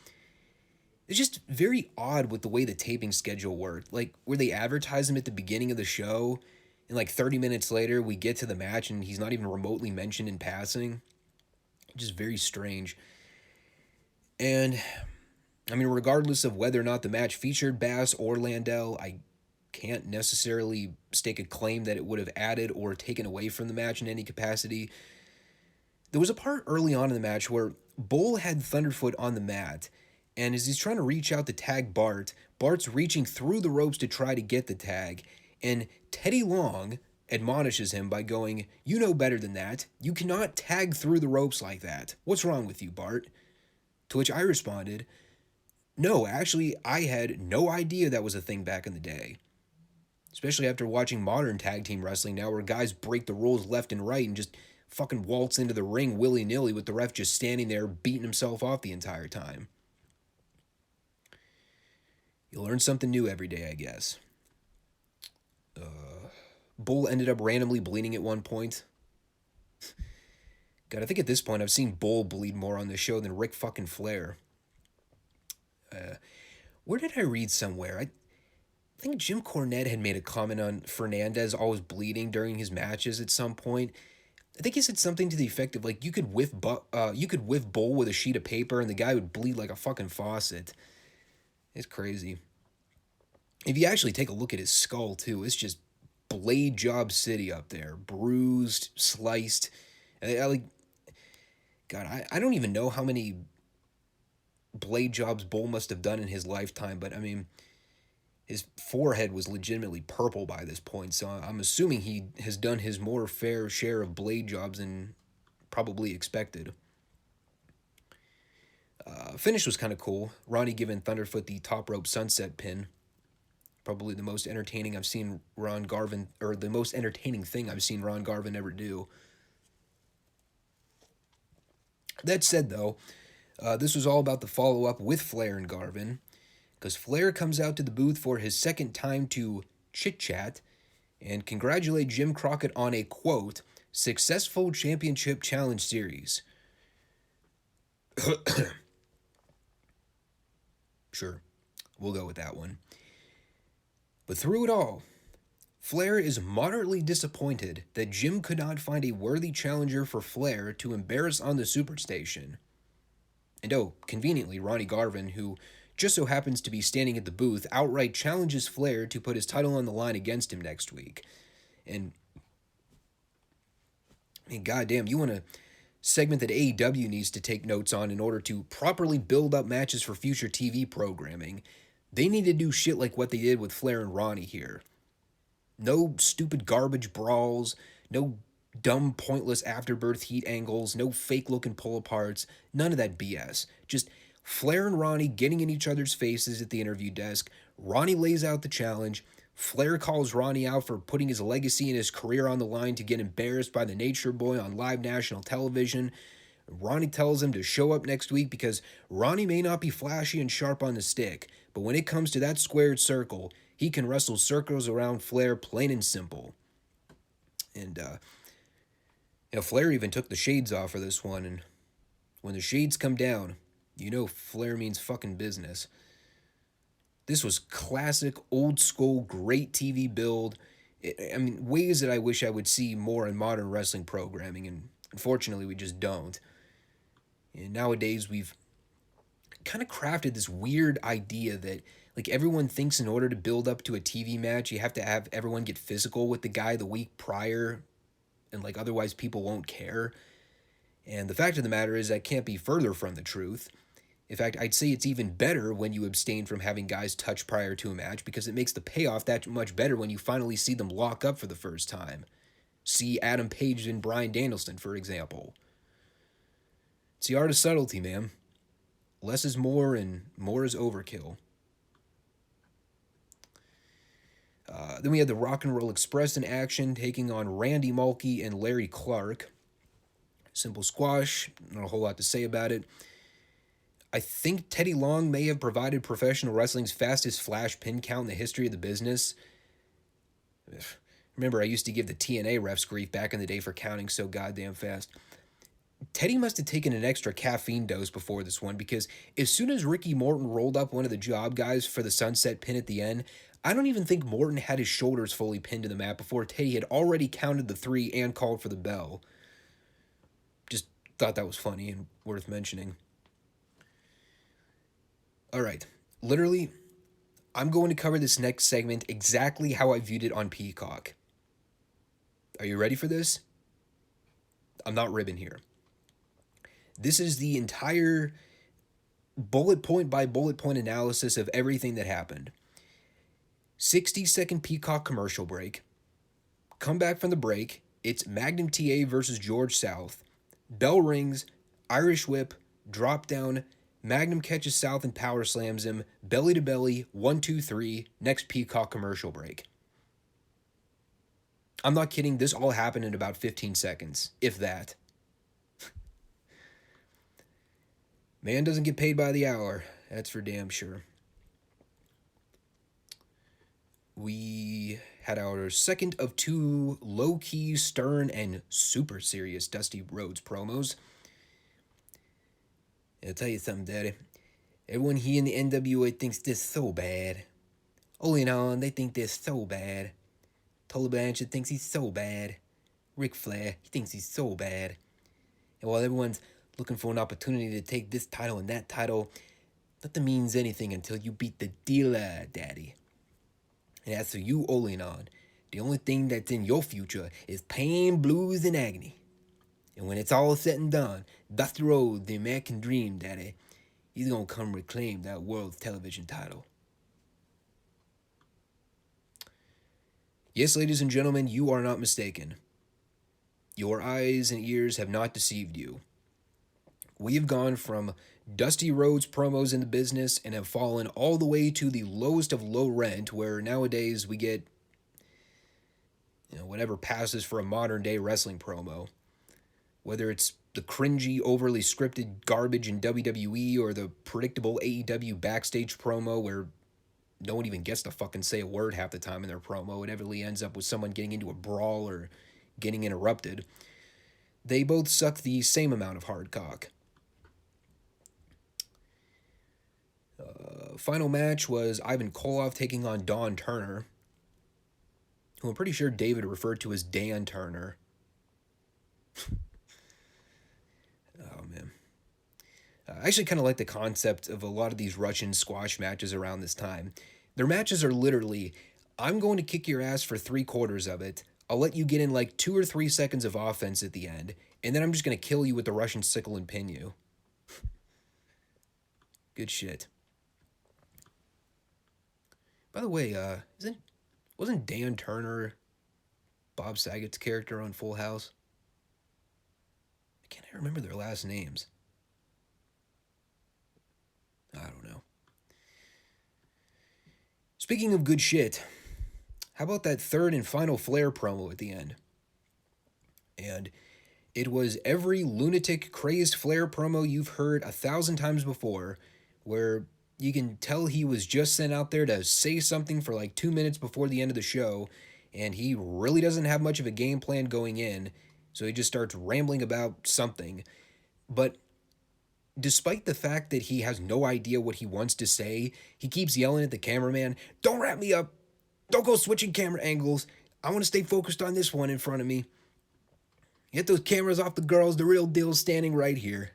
It's just very odd with the way the taping schedule worked. Like, where they advertise him at the beginning of the show, and like 30 minutes later, we get to the match and he's not even remotely mentioned in passing. Just very strange. And, I mean, regardless of whether or not the match featured Bass or Landel, I can't necessarily stake a claim that it would have added or taken away from the match in any capacity. There was a part early on in the match where Bull had Thunderfoot on the mat, and as he's trying to reach out to tag Bart, Bart's reaching through the ropes to try to get the tag, and Teddy Long admonishes him by going, "You know better than that. You cannot tag through the ropes like that. What's wrong with you, Bart?" To which I responded, "No, actually, I had no idea that was a thing back in the day." Especially after watching modern tag team wrestling now where guys break the rules left and right and just fucking waltz into the ring willy-nilly with the ref just standing there beating himself off the entire time. You learn something new every day, I guess. Bull ended up randomly bleeding at one point. God, I think at this point I've seen Bull bleed more on the show than Ric fucking Flair. Where did I read somewhere? I think Jim Cornette had made a comment on Fernandez always bleeding during his matches at some point. I think he said something to the effect of like you could whiff Bull with a sheet of paper and the guy would bleed like a fucking faucet. It's crazy. If you actually take a look at his skull too, it's just blade job city up there, bruised, sliced. I don't even know how many blade jobs Bull must have done in his lifetime, but I mean, his forehead was legitimately purple by this point, so I'm assuming he has done his more fair share of blade jobs than probably expected. Finish was kind of cool. Ronnie giving Thunderfoot the top rope sunset pin. Probably the most entertaining I've seen Ron Garvin, or the most entertaining thing I've seen Ron Garvin ever do. That said, though, this was all about the follow-up with Flair and Garvin, because Flair comes out to the booth for his second time to chit-chat and congratulate Jim Crockett on a, quote, successful championship challenge series. Sure, we'll go with that one. But through it all, Flair is moderately disappointed that Jim could not find a worthy challenger for Flair to embarrass on the Superstation. And conveniently, Ronnie Garvin, who just so happens to be standing at the booth, outright challenges Flair to put his title on the line against him next week. And, I mean, goddamn, you want a segment that AEW needs to take notes on in order to properly build up matches for future TV programming. They need to do shit like what they did with Flair and Ronnie here. No stupid garbage brawls, no dumb, pointless afterbirth heat angles, no fake-looking pull-aparts, none of that BS. Just Flair and Ronnie getting in each other's faces at the interview desk. Ronnie lays out the challenge. Flair calls Ronnie out for putting his legacy and his career on the line to get embarrassed by the Nature Boy on live national television. Ronnie tells him to show up next week because Ronnie may not be flashy and sharp on the stick, but when it comes to that squared circle, he can wrestle circles around Flair plain and simple. And, Flair even took the shades off for this one, and when the shades come down, you know Flair means fucking business. This was classic, old school, great TV build. I mean, ways that I wish I would see more in modern wrestling programming, and unfortunately we just don't. And nowadays we've kind of crafted this weird idea that like everyone thinks in order to build up to a TV match, you have to have everyone get physical with the guy the week prior, and like otherwise people won't care. And the fact of the matter is that can't be further from the truth. In fact, I'd say it's even better when you abstain from having guys touch prior to a match because it makes the payoff that much better when you finally see them lock up for the first time. See Adam Page and Bryan Danielson, for example. It's the art of subtlety, man. Less is more and more is overkill. Then we had the Rock and Roll Express in action, taking on Randy Mulkey and Larry Clark. Simple squash, not a whole lot to say about it. I think Teddy Long may have provided professional wrestling's fastest flash pin count in the history of the business. Remember, I used to give the TNA refs grief back in the day for counting so goddamn fast. Teddy must have taken an extra caffeine dose before this one because as soon as Ricky Morton rolled up one of the job guys for the sunset pin at the end, I don't even think Morton had his shoulders fully pinned to the mat before Teddy had already counted the 3 and called for the bell. Just thought that was funny and worth mentioning. Alright, literally, I'm going to cover this next segment exactly how I viewed it on Peacock. Are you ready for this? I'm not ribbing here. This is the entire bullet point by bullet point analysis of everything that happened. 60-second Peacock commercial break. Come back from the break. It's Magnum Ta versus George South. Bell rings, Irish whip, drop down, Magnum catches South and power slams him, belly to belly, 1, 2, 3, next Peacock commercial break. I'm not kidding, this all happened in about 15 seconds, if that. Man doesn't get paid by the hour, that's for damn sure. We had our second of 2 low-key, stern, and super serious Dusty Rhodes promos. I'll tell you something, Daddy. Everyone here in the NWA thinks they're so bad. Owen on, they think they're so bad. Tully Blanchard thinks he's so bad. Ric Flair, he thinks he's so bad. And while everyone's looking for an opportunity to take this title and that title, nothing means anything until you beat the dealer, Daddy. And as for you, Oleanon, the only thing that's in your future is pain, blues, and agony. And when it's all said and done, Dusty Rhodes, the American Dream, Daddy, he's gonna come reclaim that world's television title. Yes, ladies and gentlemen, you are not mistaken. Your eyes and ears have not deceived you. We have gone from Dusty Rhodes promos in the business and have fallen all the way to the lowest of low rent, where nowadays we get, whatever passes for a modern day wrestling promo. Whether it's the cringy, overly scripted garbage in WWE or the predictable AEW backstage promo where no one even gets to fucking say a word half the time in their promo. It inevitably ends up with someone getting into a brawl or getting interrupted. They both suck the same amount of hard cock. Final match was Ivan Kolov taking on Don Turner, who I'm pretty sure David referred to as Dan Turner. Oh, man. I actually kind of like the concept of a lot of these Russian squash matches around this time. Their matches are literally, I'm going to kick your ass for 3/4 of it. I'll let you get in like 2 or 3 seconds of offense at the end, and then I'm just going to kill you with the Russian sickle and pin you. Good shit. By the way, wasn't Dan Turner Bob Saget's character on Full House? I can't remember their last names. I don't know. Speaking of good shit, how about that third and final Flair promo at the end? And it was every lunatic, crazed Flair promo you've heard 1,000 times before, where you can tell he was just sent out there to say something for like 2 minutes before the end of the show, and he really doesn't have much of a game plan going in, so he just starts rambling about something. But despite the fact that he has no idea what he wants to say, he keeps yelling at the cameraman, "Don't wrap me up! Don't go switching camera angles! I want to stay focused on this one in front of me. Get those cameras off the girls, the real deal's standing right here."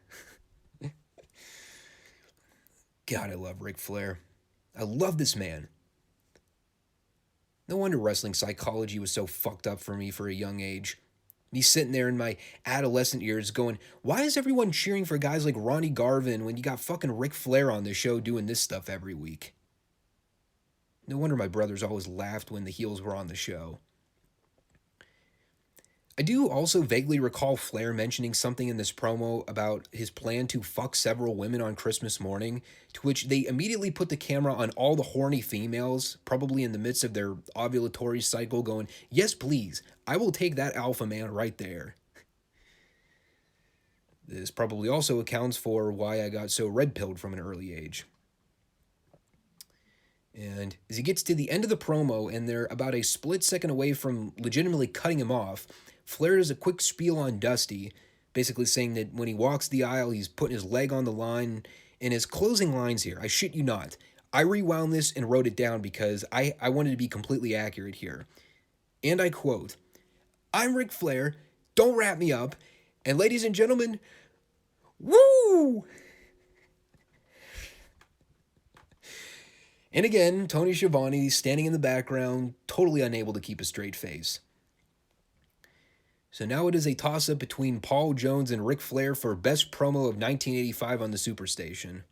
God, I love Ric Flair. I love this man. No wonder wrestling psychology was so fucked up for me for a young age. Me sitting there in my adolescent years going, why is everyone cheering for guys like Ronnie Garvin when you got fucking Ric Flair on the show doing this stuff every week? No wonder my brothers always laughed when the heels were on the show. I do also vaguely recall Flair mentioning something in this promo about his plan to fuck several women on Christmas morning, to which they immediately put the camera on all the horny females, probably in the midst of their ovulatory cycle, going, yes, please, I will take that alpha man right there. This probably also accounts for why I got so red-pilled from an early age. And as he gets to the end of the promo and they're about a split second away from legitimately cutting him off, Flair does a quick spiel on Dusty, basically saying that when he walks the aisle, he's putting his leg on the line. And his closing lines here, I shit you not, I rewound this and wrote it down because I wanted to be completely accurate here. And I quote, I'm Ric Flair, don't wrap me up, and ladies and gentlemen, woo! And again, Tony Schiavone standing in the background, totally unable to keep a straight face. So now it is a toss-up between Paul Jones and Ric Flair for Best Promo of 1985 on the Superstation.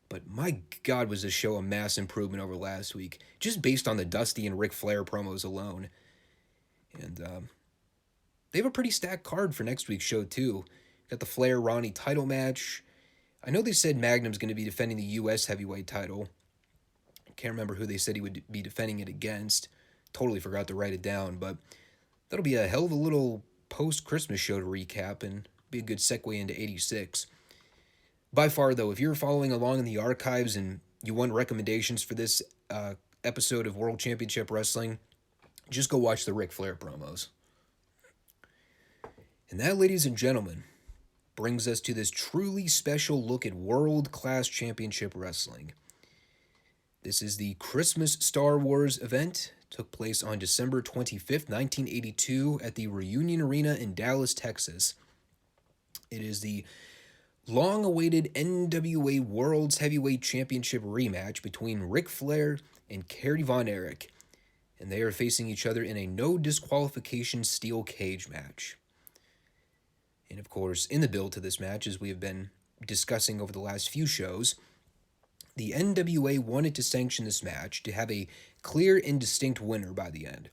But my God, was this show a mass improvement over last week, just based on the Dusty and Ric Flair promos alone. And they have a pretty stacked card for next week's show, too. Got the Flair-Ronnie title match. I know they said Magnum's going to be defending the U.S. heavyweight title. I can't remember who they said he would be defending it against. Totally forgot to write it down, but that'll be a hell of a little post-Christmas show to recap and be a good segue into 86. By far, though, if you're following along in the archives and you want recommendations for this episode of World Championship Wrestling, just go watch the Ric Flair promos. And that, ladies and gentlemen, brings us to this truly special look at world-class championship wrestling. This is the Christmas Star Wars event. It took place on December 25th, 1982 at the Reunion Arena in Dallas, Texas. It is the long-awaited NWA World's Heavyweight Championship rematch between Ric Flair and Kerry Von Erich, and they are facing each other in a no disqualification steel cage match. And of course, in the build to this match, as we have been discussing over the last few shows, the NWA wanted to sanction this match to have a clear and distinct winner by the end.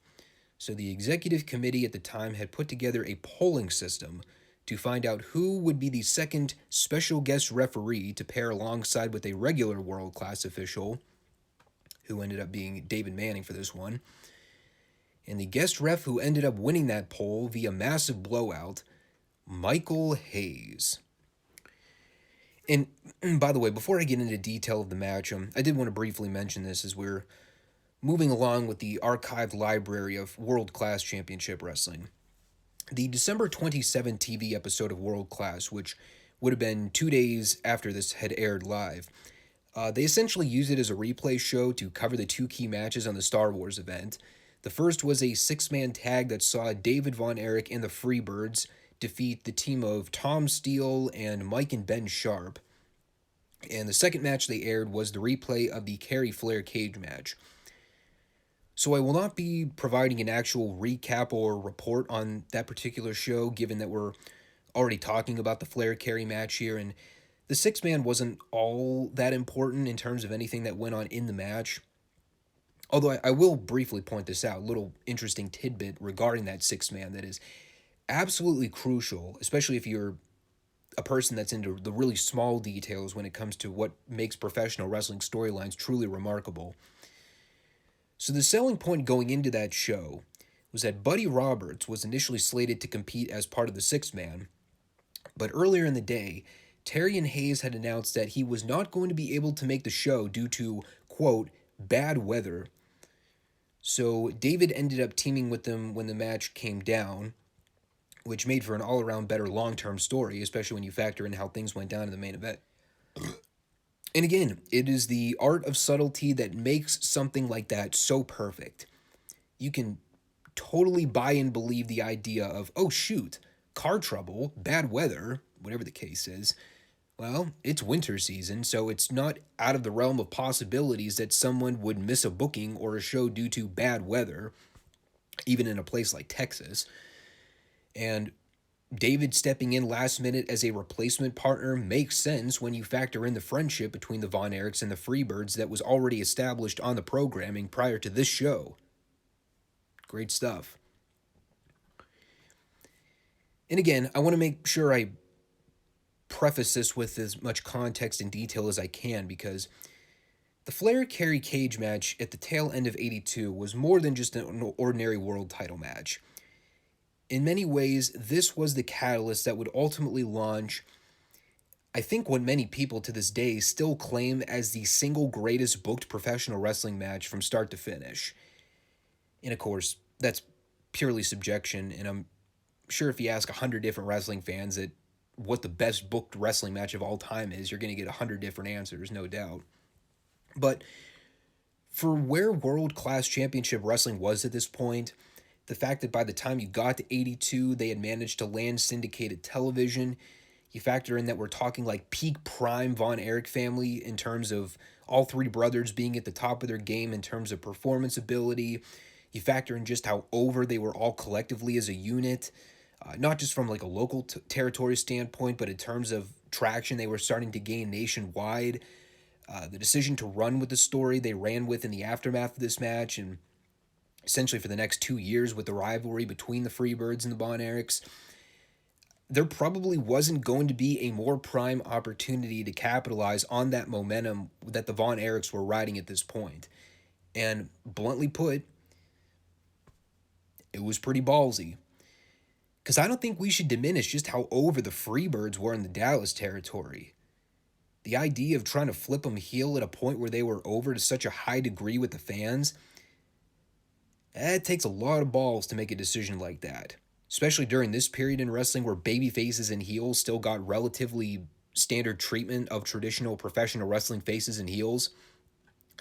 So the executive committee at the time had put together a polling system to find out who would be the second special guest referee to pair alongside with a regular world-class official, who ended up being David Manning for this one. And the guest ref who ended up winning that poll via massive blowout, Michael Hayes. And by the way, before I get into detail of the match, I did want to briefly mention this as we're moving along with the archived library of world-class championship wrestling. The December 27 TV episode of World Class, which would have been 2 days after this had aired live, they essentially used it as a replay show to cover the two key matches on the Star Wars event. The first was a six-man tag that saw David Von Erich and the Freebirds defeat the team of Tom Steele and Mike and Ben Sharp. And the second match they aired was the replay of the Kerry Flair cage match. So I will not be providing an actual recap or report on that particular show, given that we're already talking about the Flair-Kerry match here, and the six-man wasn't all that important in terms of anything that went on in the match. Although I will briefly point this out, a little interesting tidbit regarding that six-man that is absolutely crucial, especially if you're a person that's into the really small details when it comes to what makes professional wrestling storylines truly remarkable. So the selling point going into that show was that Buddy Roberts was initially slated to compete as part of the six-man, but earlier in the day, Terry and Hayes had announced that he was not going to be able to make the show due to, quote, bad weather. So David ended up teaming with them when the match came down, which made for an all-around better long-term story, especially when you factor in how things went down in the main event. And again, it is the art of subtlety that makes something like that so perfect. You can totally buy and believe the idea of, oh shoot, car trouble, bad weather, whatever the case is. Well, it's winter season, so it's not out of the realm of possibilities that someone would miss a booking or a show due to bad weather. even in a place like Texas. And David stepping in last minute as a replacement partner makes sense when you factor in the friendship between the Von Erichs and the Freebirds that was already established on the programming prior to this show. Great stuff. And again, I want to make sure I preface this with as much context and detail as I can, because the Flair-Kerry cage match at the tail end of 82 was more than just an ordinary world title match. In many ways, this was the catalyst that would ultimately launch, I think, what many people to this day still claim as the single greatest booked professional wrestling match from start to finish. And of course, that's purely subjection, and I'm sure if you ask 100 different wrestling fans that what the best booked wrestling match of all time is, you're going to get 100 different answers, no doubt. But for where world-class championship wrestling was at this point, the fact that by the time you got to 82, they had managed to land syndicated television, you factor in that we're talking like peak prime Von Erich family in terms of all three brothers being at the top of their game in terms of performance ability. You factor in just how over they were all collectively as a unit, not just from like a local territory standpoint, but in terms of traction they were starting to gain nationwide. The decision to run with the story they ran with in the aftermath of this match, and essentially for the next 2 years with the rivalry between the Freebirds and the Von Erichs, there probably wasn't going to be a more prime opportunity to capitalize on that momentum that the Von Erichs were riding at this point. And bluntly put, it was pretty ballsy. Because I don't think we should diminish just how over the Freebirds were in the Dallas territory. The idea of trying to flip them heel at a point where they were over to such a high degree with the fans, it takes a lot of balls to make a decision like that. Especially during this period in wrestling where baby faces and heels still got relatively standard treatment of traditional professional wrestling faces and heels.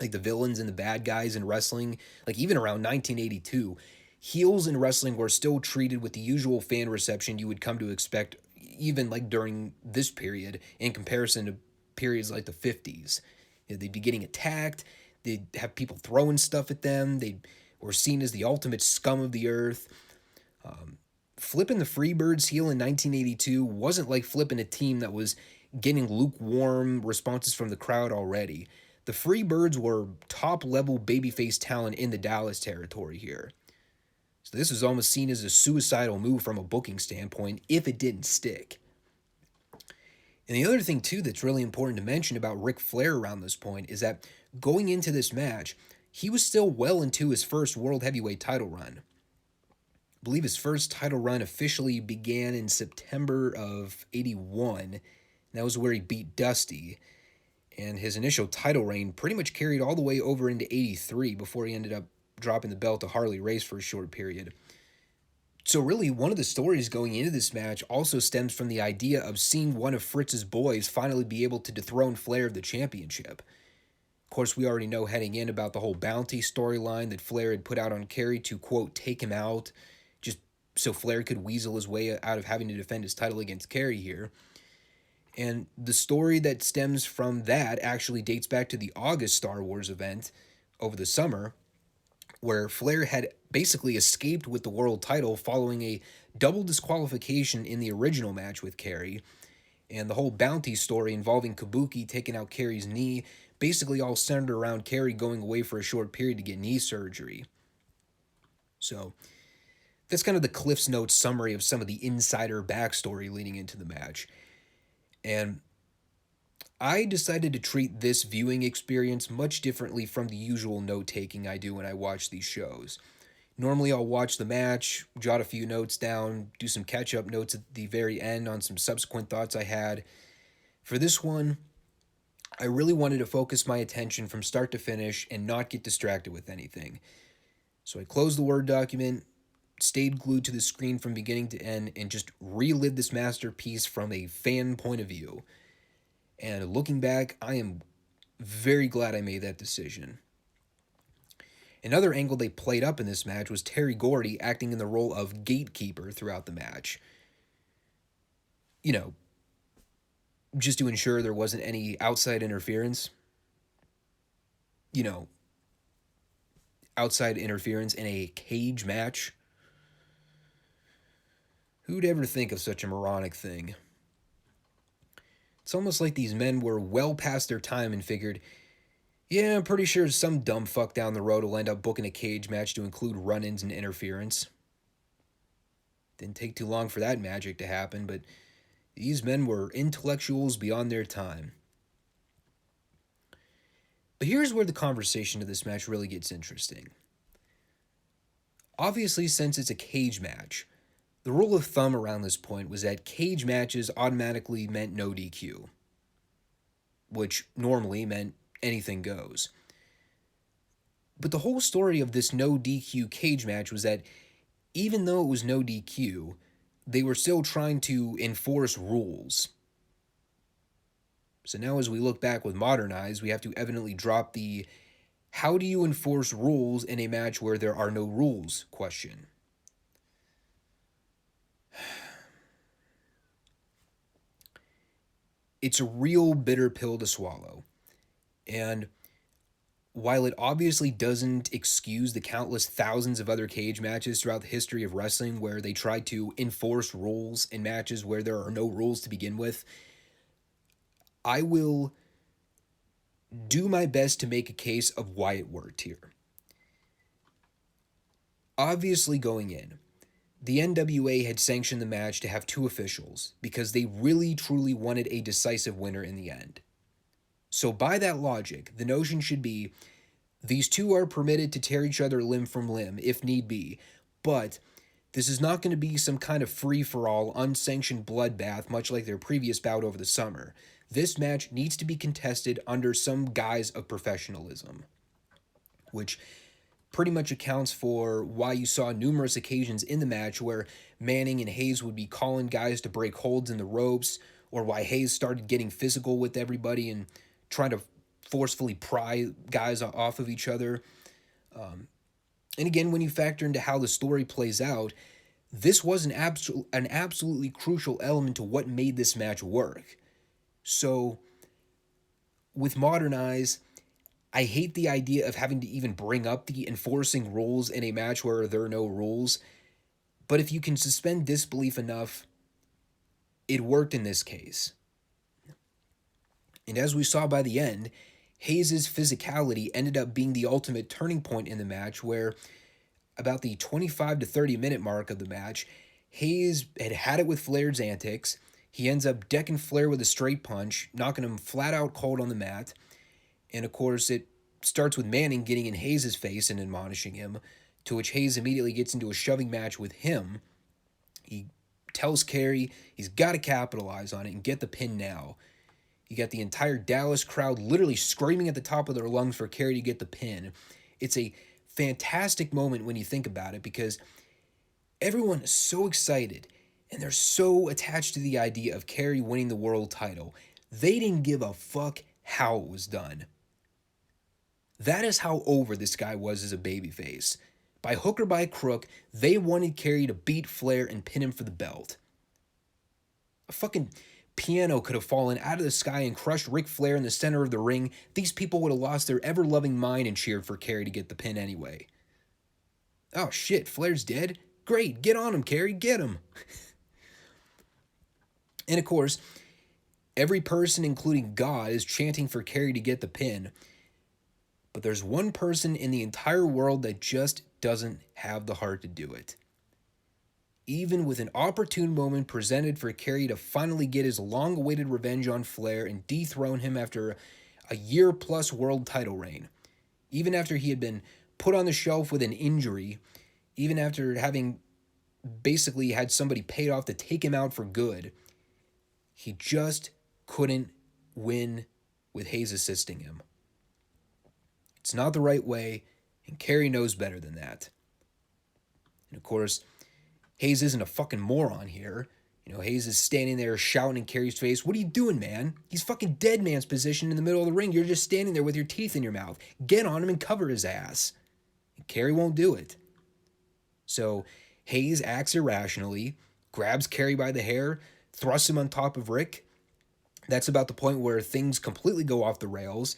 Like the villains and the bad guys in wrestling, like even around 1982, heels in wrestling were still treated with the usual fan reception you would come to expect even like during this period in comparison to periods like the 50s. They'd be getting attacked, they'd have people throwing stuff at them, they were seen as the ultimate scum of the earth. Flipping the Freebirds heel in 1982 wasn't like flipping a team that was getting lukewarm responses from the crowd already. The Freebirds were top-level babyface talent in the Dallas territory here. So this was almost seen as a suicidal move from a booking standpoint if it didn't stick. And the other thing, too, that's really important to mention about Ric Flair around this point is that going into this match, he was still well into his first World Heavyweight title run. I believe his first title run officially began in September of 81. That was where he beat Dusty. And his initial title reign pretty much carried all the way over into 83 before he ended up dropping the belt to Harley Race for a short period. So really, one of the stories going into this match also stems from the idea of seeing one of Fritz's boys finally be able to dethrone Flair of the championship. Of course, we already know heading in about the whole bounty storyline that Flair had put out on Kerry to, quote, take him out, just so Flair could weasel his way out of having to defend his title against Kerry here. And the story that stems from that actually dates back to the August Star Wars event over the summer, where Flair had basically escaped with the world title following a double disqualification in the original match with Kerry, and the whole bounty story involving Kabuki taking out Kerry's knee basically all centered around Kerry going away for a short period to get knee surgery. So that's kind of the Cliff's Notes summary of some of the insider backstory leading into the match. And I decided to treat this viewing experience much differently from the usual note-taking I do when I watch these shows. Normally I'll watch the match, jot a few notes down, do some catch-up notes at the very end on some subsequent thoughts I had. For this one, I really wanted to focus my attention from start to finish and not get distracted with anything. So I closed the Word document, stayed glued to the screen from beginning to end, and just relived this masterpiece from a fan point of view. And looking back, I am very glad I made that decision. Another angle they played up in this match was Terry Gordy acting in the role of gatekeeper throughout the match. You know, just to ensure there wasn't any outside interference. You know, outside interference in a cage match. Who'd ever think of such a moronic thing? It's almost like these men were well past their time and figured, yeah, I'm pretty sure some dumb fuck down the road will end up booking a cage match to include run-ins and interference. Didn't take too long for that magic to happen, but these men were intellectuals beyond their time. But here's where the conversation of this match really gets interesting. Obviously, since it's a cage match, the rule of thumb around this point was that cage matches automatically meant no DQ, which normally meant anything goes. But the whole story of this no DQ cage match was that even though it was no DQ, they were still trying to enforce rules. So now as we look back with modern eyes, we have to evidently drop the how do you enforce rules in a match where there are no rules question. It's a real bitter pill to swallow. And while it obviously doesn't excuse the countless thousands of other cage matches throughout the history of wrestling where they tried to enforce rules in matches where there are no rules to begin with, I will do my best to make a case of why it worked here. Obviously going in, the NWA had sanctioned the match to have two officials because they really truly wanted a decisive winner in the end. So by that logic, the notion should be these two are permitted to tear each other limb from limb if need be, but this is not going to be some kind of free-for-all, unsanctioned bloodbath much like their previous bout over the summer. This match needs to be contested under some guise of professionalism, which pretty much accounts for why you saw numerous occasions in the match where Manning and Hayes would be calling guys to break holds in the ropes, or why Hayes started getting physical with everybody and trying to forcefully pry guys off of each other. And again, when you factor into how the story plays out, this was an absolutely crucial element to what made this match work. So, with modern eyes, I hate the idea of having to even bring up the enforcing rules in a match where there are no rules. But if you can suspend disbelief enough, it worked in this case. And as we saw by the end, Hayes' physicality ended up being the ultimate turning point in the match where about the 25 to 30 minute mark of the match, Hayes had it with Flair's antics. He ends up decking Flair with a straight punch, knocking him flat out cold on the mat. And of course, it starts with Manning getting in Hayes' face and admonishing him, to which Hayes immediately gets into a shoving match with him. He tells Kerry he's got to capitalize on it and get the pin now. You got the entire Dallas crowd literally screaming at the top of their lungs for Kerry to get the pin. It's a fantastic moment when you think about it because everyone is so excited and they're so attached to the idea of Kerry winning the world title. They didn't give a fuck how it was done. That is how over this guy was as a babyface. By hook or by crook, they wanted Kerry to beat Flair and pin him for the belt. A fucking piano could have fallen out of the sky and crushed Ric Flair in the center of the ring. These people would have lost their ever-loving mind and cheered for Kerry to get the pin anyway. Oh shit, Flair's dead? Great, get on him, Kerry, get him. And of course, every person, including God, is chanting for Kerry to get the pin. But there's one person in the entire world that just doesn't have the heart to do it. Even with an opportune moment presented for Kerry to finally get his long-awaited revenge on Flair and dethrone him after a year-plus world title reign, even after he had been put on the shelf with an injury, even after having basically had somebody paid off to take him out for good, he just couldn't win with Hayes assisting him. It's not the right way, and Kerry knows better than that. And of course, Hayes isn't a fucking moron here. You know, Hayes is standing there shouting in Kerry's face, "What are you doing, man? He's fucking dead man's position in the middle of the ring. You're just standing there with your teeth in your mouth. Get on him and cover his ass." And Kerry won't do it. So Hayes acts irrationally, grabs Kerry by the hair, thrusts him on top of Rick. That's about the point where things completely go off the rails.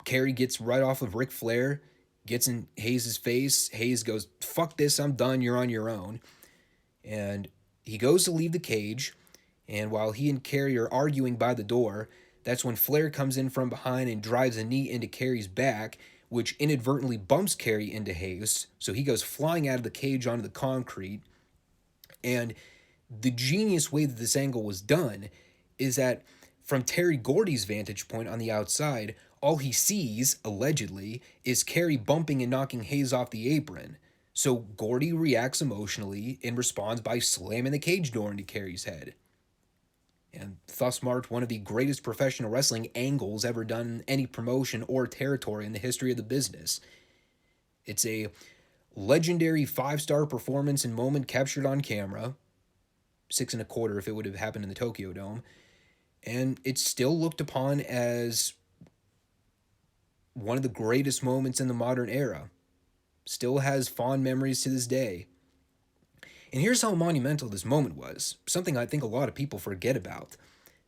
Kerry gets right off of Ric Flair, gets in Hayes' face. Hayes goes, "Fuck this, I'm done, you're on your own." And he goes to leave the cage, and while he and Kerry are arguing by the door, that's when Flair comes in from behind and drives a knee into Kerry's back, which inadvertently bumps Kerry into Hayes, so he goes flying out of the cage onto the concrete. And the genius way that this angle was done is that from Terry Gordy's vantage point on the outside, all he sees, allegedly, is Kerry bumping and knocking Hayes off the apron. So Gordy reacts emotionally and responds by slamming the cage door into Kerry's head. And thus marked one of the greatest professional wrestling angles ever done in any promotion or territory in the history of the business. It's a legendary 5-star performance and moment captured on camera, 6.25 if it would have happened in the Tokyo Dome, and it's still looked upon as one of the greatest moments in the modern era. Still has fond memories to this day. And here's how monumental this moment was, something I think a lot of people forget about,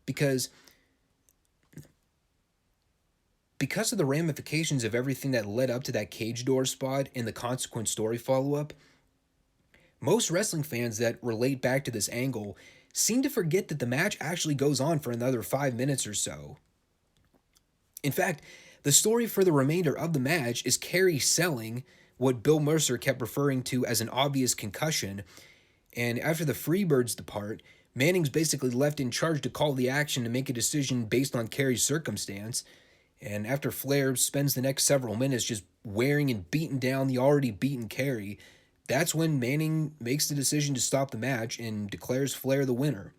because of the ramifications of everything that led up to that cage door spot and the consequent story follow-up, most wrestling fans that relate back to this angle seem to forget that the match actually goes on for another 5 minutes or so. In fact, the story for the remainder of the match is Kerry selling what Bill Mercer kept referring to as an obvious concussion, and after the Freebirds depart, Manning's basically left in charge to call the action and make a decision based on Kerry's circumstance. And after Flair spends the next several minutes just wearing and beating down the already beaten Kerry, that's when Manning makes the decision to stop the match and declares Flair the winner.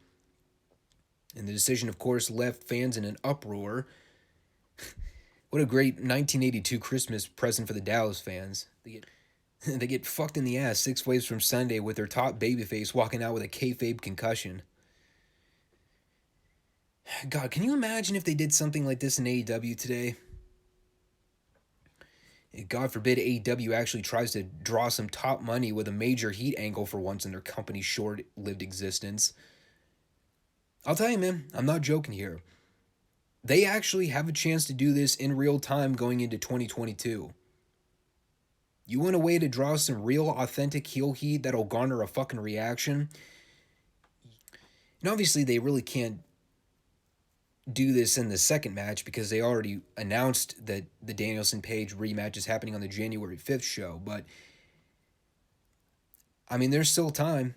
And the decision, of course, left fans in an uproar. What a great 1982 Christmas present for the Dallas fans. They get fucked in the ass 6 ways from Sunday with their top babyface walking out with a kayfabe concussion. God, can you imagine if they did something like this in AEW today? God forbid AEW actually tries to draw some top money with a major heat angle for once in their company's short-lived existence. I'll tell you, man, I'm not joking here. They actually have a chance to do this in real time going into 2022. You want a way to draw some real, authentic heel heat that'll garner a fucking reaction? And obviously, they really can't do this in the second match because they already announced that the Danielson-Page rematch is happening on the January 5th show. But, I mean, there's still time.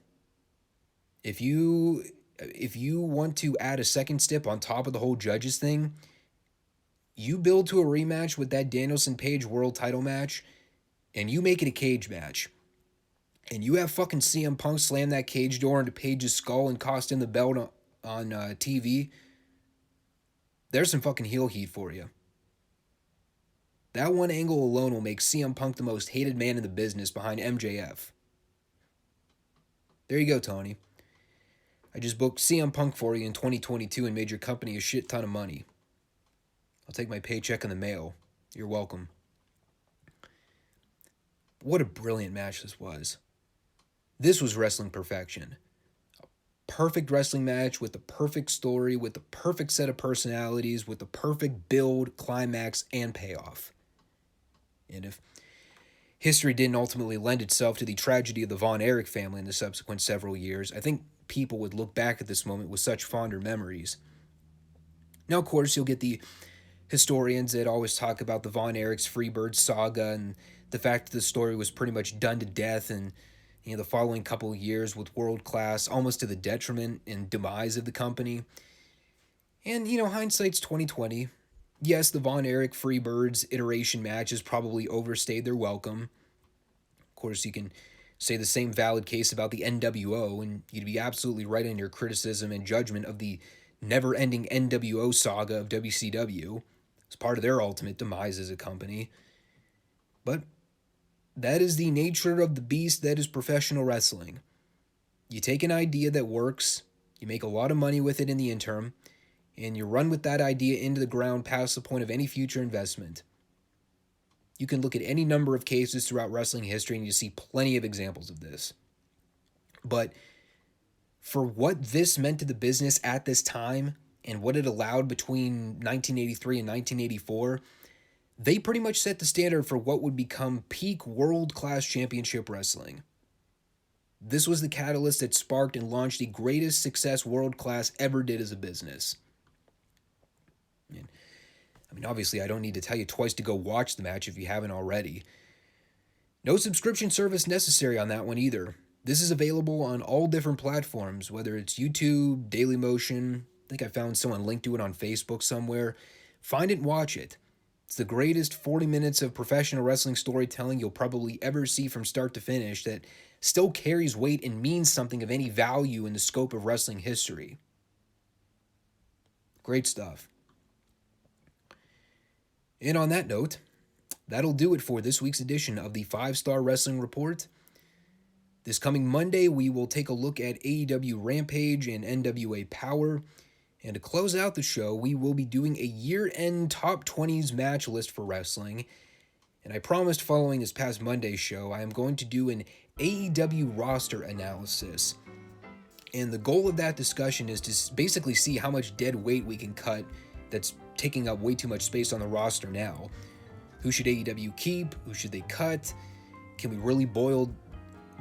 If you want to add a second step on top of the whole judges thing, you build to a rematch with that Danielson-Page world title match, and you make it a cage match, and you have fucking CM Punk slam that cage door into Page's skull and cost him the belt on TV, there's some fucking heel heat for you. That one angle alone will make CM Punk the most hated man in the business behind MJF. There you go, Tony. I just booked CM Punk for you in 2022 and made your company a shit ton of money. I'll take my paycheck in the mail. You're welcome. What a brilliant match this was. This was wrestling perfection. A perfect wrestling match with the perfect story, with the perfect set of personalities, with the perfect build, climax, and payoff. And if history didn't ultimately lend itself to the tragedy of the Von Erich family in the subsequent several years, I think people would look back at this moment with such fonder memories. Now, of course, you'll get the historians that always talk about the Von Erichs Freebirds saga and the fact that the story was pretty much done to death and the following couple of years with world class, almost to the detriment and demise of the company. And, hindsight's 2020. Yes, the Von Erich Freebirds iteration matches probably overstayed their welcome. Of course, you can say the same valid case about the NWO, and you'd be absolutely right in your criticism and judgment of the never-ending NWO saga of WCW. It's part of their ultimate demise as a company. But that is the nature of the beast that is professional wrestling. You take an idea that works, you make a lot of money with it in the interim, and you run with that idea into the ground past the point of any future investment. You can look at any number of cases throughout wrestling history and you see plenty of examples of this. But for what this meant to the business at this time and what it allowed between 1983 and 1984, They pretty much set the standard for what would become peak world-class championship wrestling. This was the catalyst that sparked and launched the greatest success World Class ever did as a business. Obviously, I don't need to tell you twice to go watch the match if you haven't already. No subscription service necessary on that one either. This is available on all different platforms, whether it's YouTube, Dailymotion. I think I found someone linked to it on Facebook somewhere. Find it and watch it. It's the greatest 40 minutes of professional wrestling storytelling you'll probably ever see from start to finish that still carries weight and means something of any value in the scope of wrestling history. Great stuff. And on that note, that'll do it for this week's edition of the 5-Star Wrestling Report. This coming Monday, we will take a look at AEW Rampage and NWA Power. And to close out the show, we will be doing a year-end top 20s match list for wrestling. And I promised following this past Monday's show, I am going to do an AEW roster analysis. And the goal of that discussion is to basically see how much dead weight we can cut that's taking up way too much space on the roster now. Who should AEW keep? Who should they cut? Can we really boil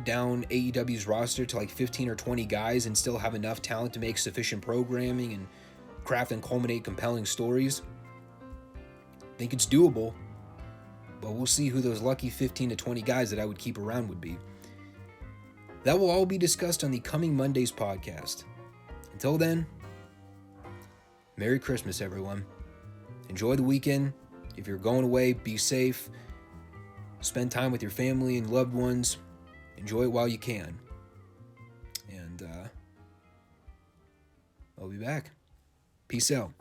down AEW's roster to like 15 or 20 guys and still have enough talent to make sufficient programming and craft and culminate compelling stories? I think it's doable, but we'll see who those lucky 15 to 20 guys that I would keep around would be. That will all be discussed on the coming Monday's podcast. Until then, Merry Christmas, everyone. Enjoy the weekend. If you're going away, be safe. Spend time with your family and loved ones. Enjoy it while you can. And I'll be back. Peace out.